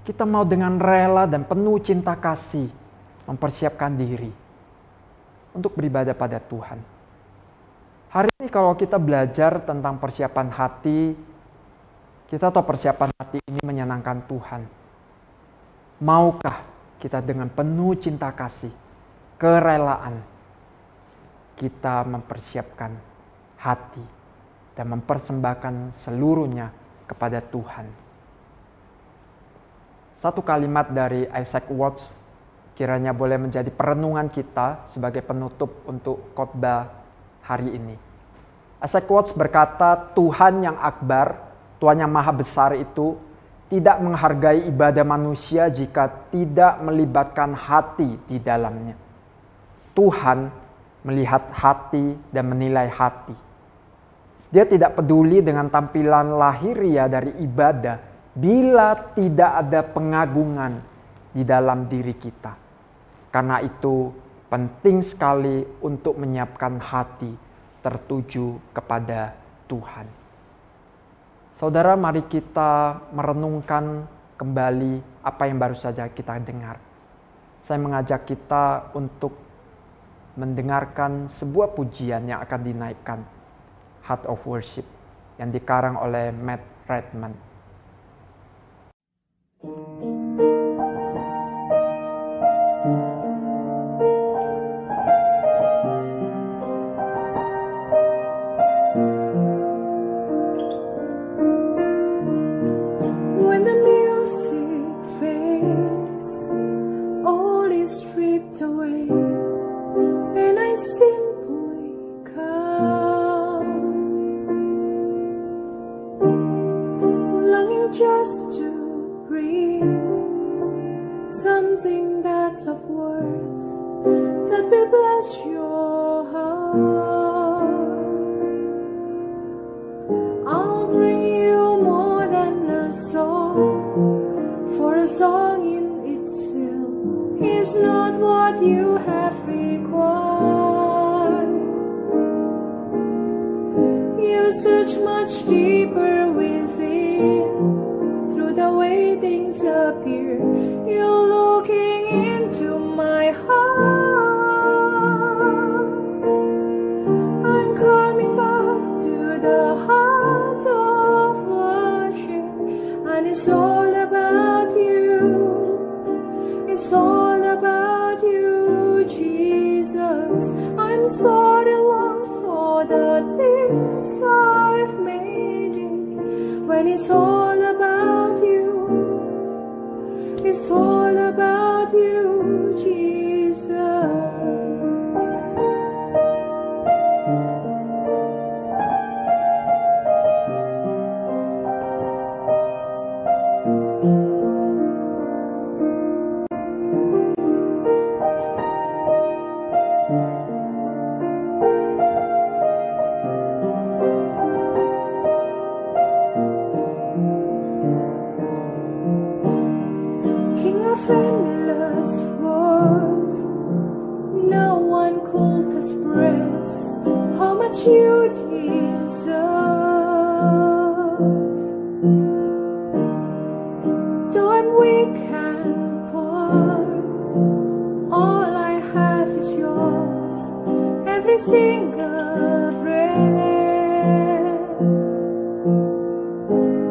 Kita mau dengan rela dan penuh cinta kasih mempersiapkan diri untuk beribadah pada Tuhan. Hari ini kalau kita belajar tentang persiapan hati, kita tahu persiapan hati ini menyenangkan Tuhan. Maukah kita dengan penuh cinta kasih, kerelaan, kita mempersiapkan hati dan mempersembahkan seluruhnya kepada Tuhan. Satu kalimat dari Isaac Watts kiranya boleh menjadi perenungan kita sebagai penutup untuk khotbah hari ini. Isaac Watts berkata, Tuhan yang akbar, Tuhan yang maha besar itu tidak menghargai ibadah manusia jika tidak melibatkan hati di dalamnya. Tuhan melihat hati dan menilai hati. Dia tidak peduli dengan tampilan lahiriah dari ibadah bila tidak ada pengagungan di dalam diri kita. Karena itu penting sekali untuk menyiapkan hati tertuju kepada Tuhan. Saudara, mari kita merenungkan kembali apa yang baru saja kita dengar. Saya mengajak kita untuk mendengarkan sebuah pujian yang akan dinaikkan, Heart of Worship, yang dikarang oleh Matt Redman.
When the music fades, all is stripped away, and I simply come, longing just to breathe something that's of worth that will bless your heart. I'll bring you more than a song, for a song in itself is not what you have required. You search much deeper within, through the way things appear. You're looking into my heart. I'm coming back to the heart of worship, and it's all about you. It's all about you, Jesus. I'm sorry, Lord, for the things I've made it. When it's all about you, it's all about you, Jesus. King of endless worth, no one could express how much you deserve. Though I'm weak and poor, all I have is yours, every single breath.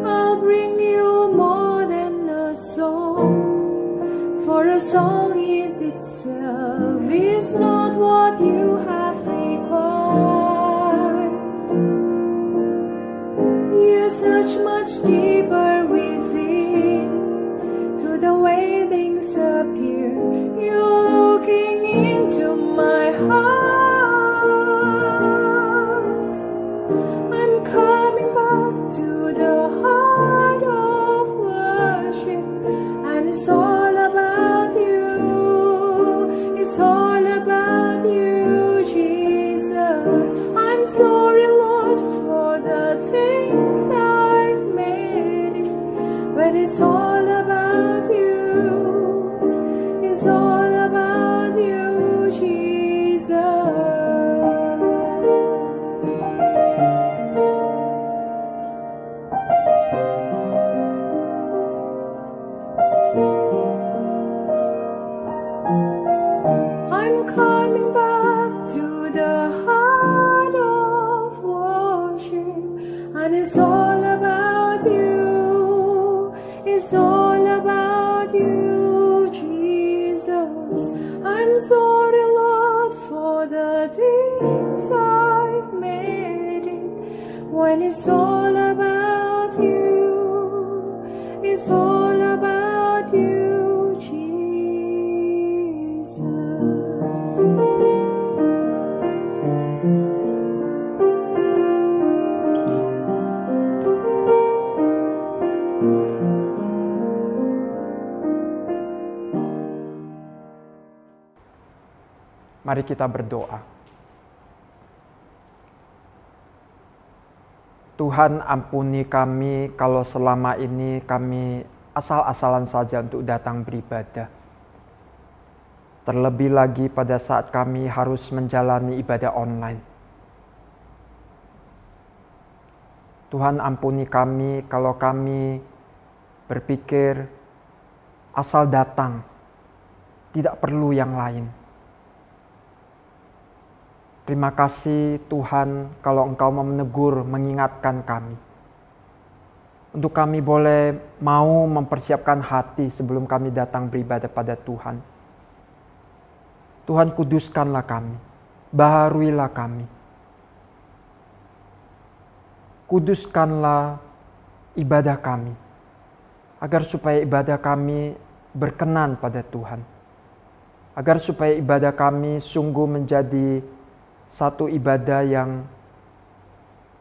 I'll bring you more than a song, for a song in itself is not what you have required. You search much deeper within, through the way things appear. You're looking into my heart. I'm coming back to the heart of worship, and it's when it's all about you, it's all about you, Jesus.
Mari kita berdoa. Tuhan, ampuni kami kalau selama ini kami asal-asalan saja untuk datang beribadah. Terlebih lagi pada saat kami harus menjalani ibadah online. Tuhan, ampuni kami kalau kami berpikir asal datang, tidak perlu yang lain. Terima kasih Tuhan kalau Engkau mau menegur, mengingatkan kami. Untuk kami boleh mau mempersiapkan hati sebelum kami datang beribadah pada Tuhan. Tuhan, kuduskanlah kami, baharuilah kami. Kuduskanlah ibadah kami, agar supaya ibadah kami berkenan pada Tuhan. Agar supaya ibadah kami sungguh menjadi satu ibadah yang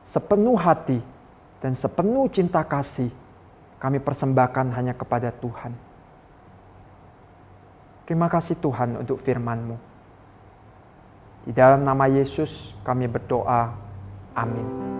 sepenuh hati dan sepenuh cinta kasih kami persembahkan hanya kepada Tuhan. Terima kasih Tuhan untuk firman-Mu. Di dalam nama Yesus kami berdoa. Amin.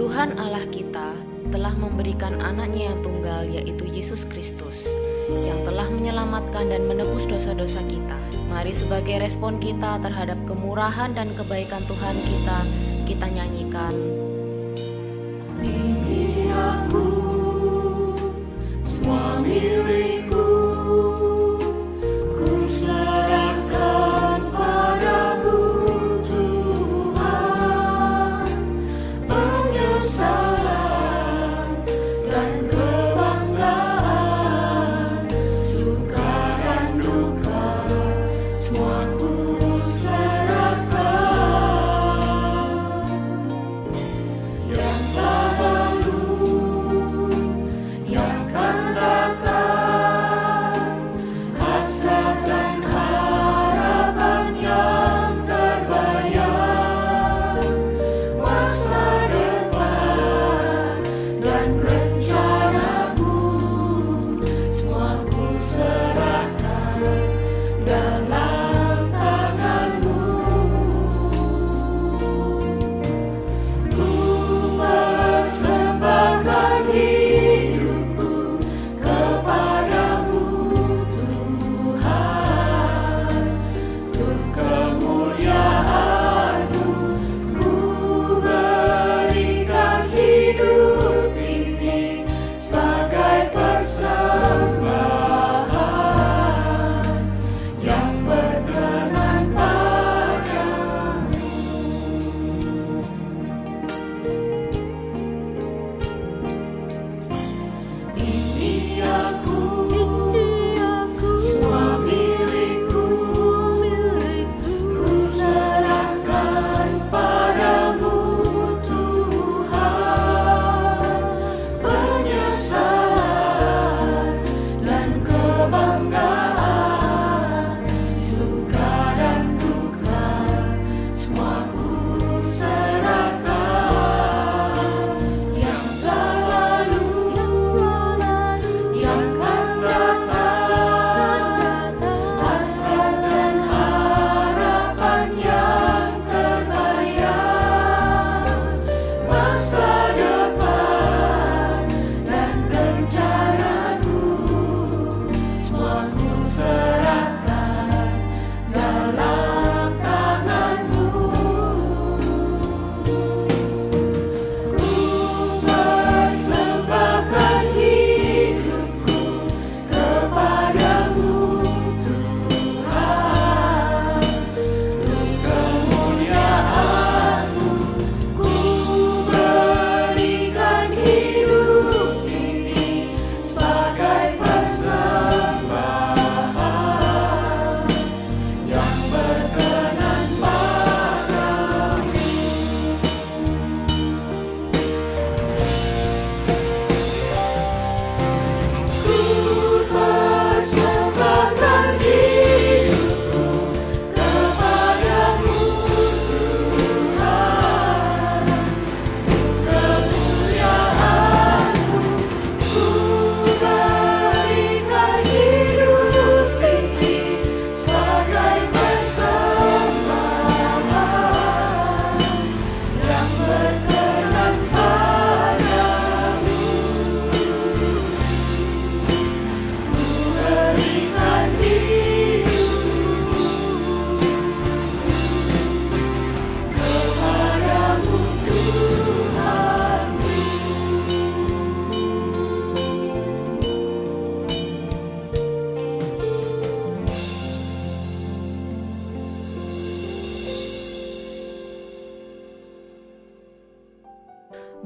Tuhan Allah kita telah memberikan anaknya yang tunggal, yaitu Yesus Kristus, yang telah menyelamatkan dan menebus dosa-dosa kita. Mari sebagai respon kita terhadap kemurahan dan kebaikan Tuhan kita nyanyikan.
Ini aku, semua milikku, ku serahkan padamu Tuhan. Penyesalan dan kebanggaan, suka dan duka, semua ku serahkan. Yang tak lalu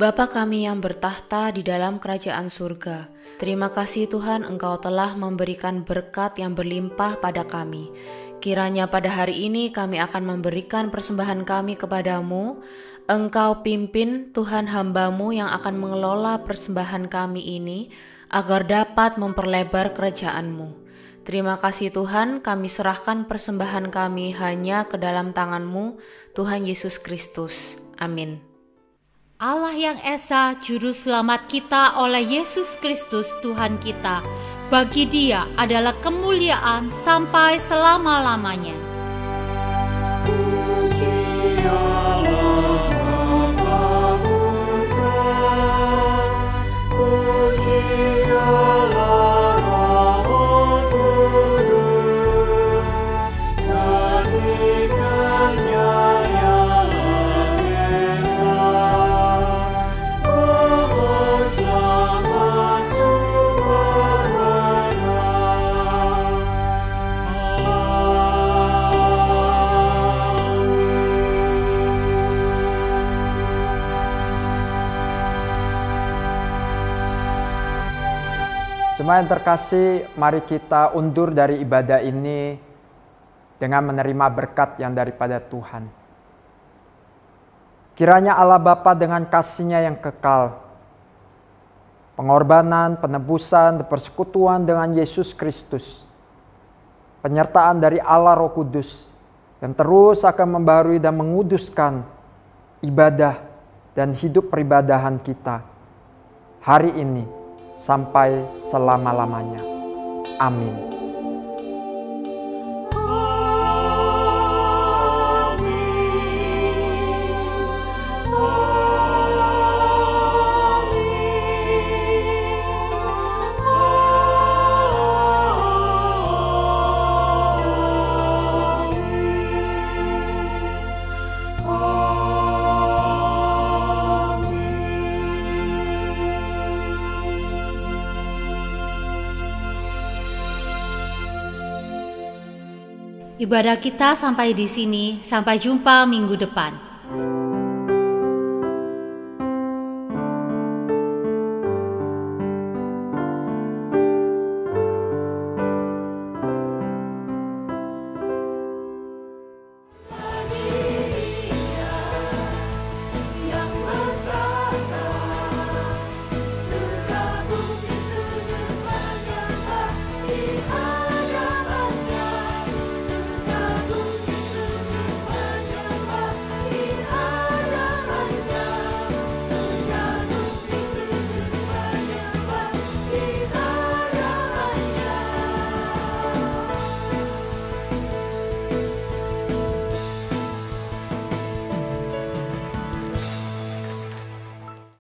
Bapa kami yang bertahta di dalam kerajaan surga, terima kasih Tuhan Engkau telah memberikan berkat yang berlimpah pada kami. Kiranya pada hari ini kami akan memberikan persembahan kami kepadamu. Engkau pimpin Tuhan hamba-Mu yang akan mengelola persembahan kami ini, agar dapat memperlebar kerajaan-Mu. Terima kasih Tuhan, kami serahkan persembahan kami hanya ke dalam tangan-Mu, Tuhan Yesus Kristus. Amin.
Allah yang Esa, Juru Selamat kita oleh Yesus Kristus Tuhan kita, bagi Dia adalah kemuliaan sampai selama-lamanya.
Jemaat yang terkasih, mari kita undur dari ibadah ini dengan menerima berkat yang daripada Tuhan. Kiranya Allah Bapa dengan kasih-Nya yang kekal, pengorbanan, penebusan, dan persekutuan dengan Yesus Kristus, penyertaan dari Allah Roh Kudus yang terus akan membarui dan menguduskan ibadah dan hidup peribadahan kita hari ini sampai selama-lamanya. Amin.
Ibadah kita sampai di sini, sampai jumpa minggu depan.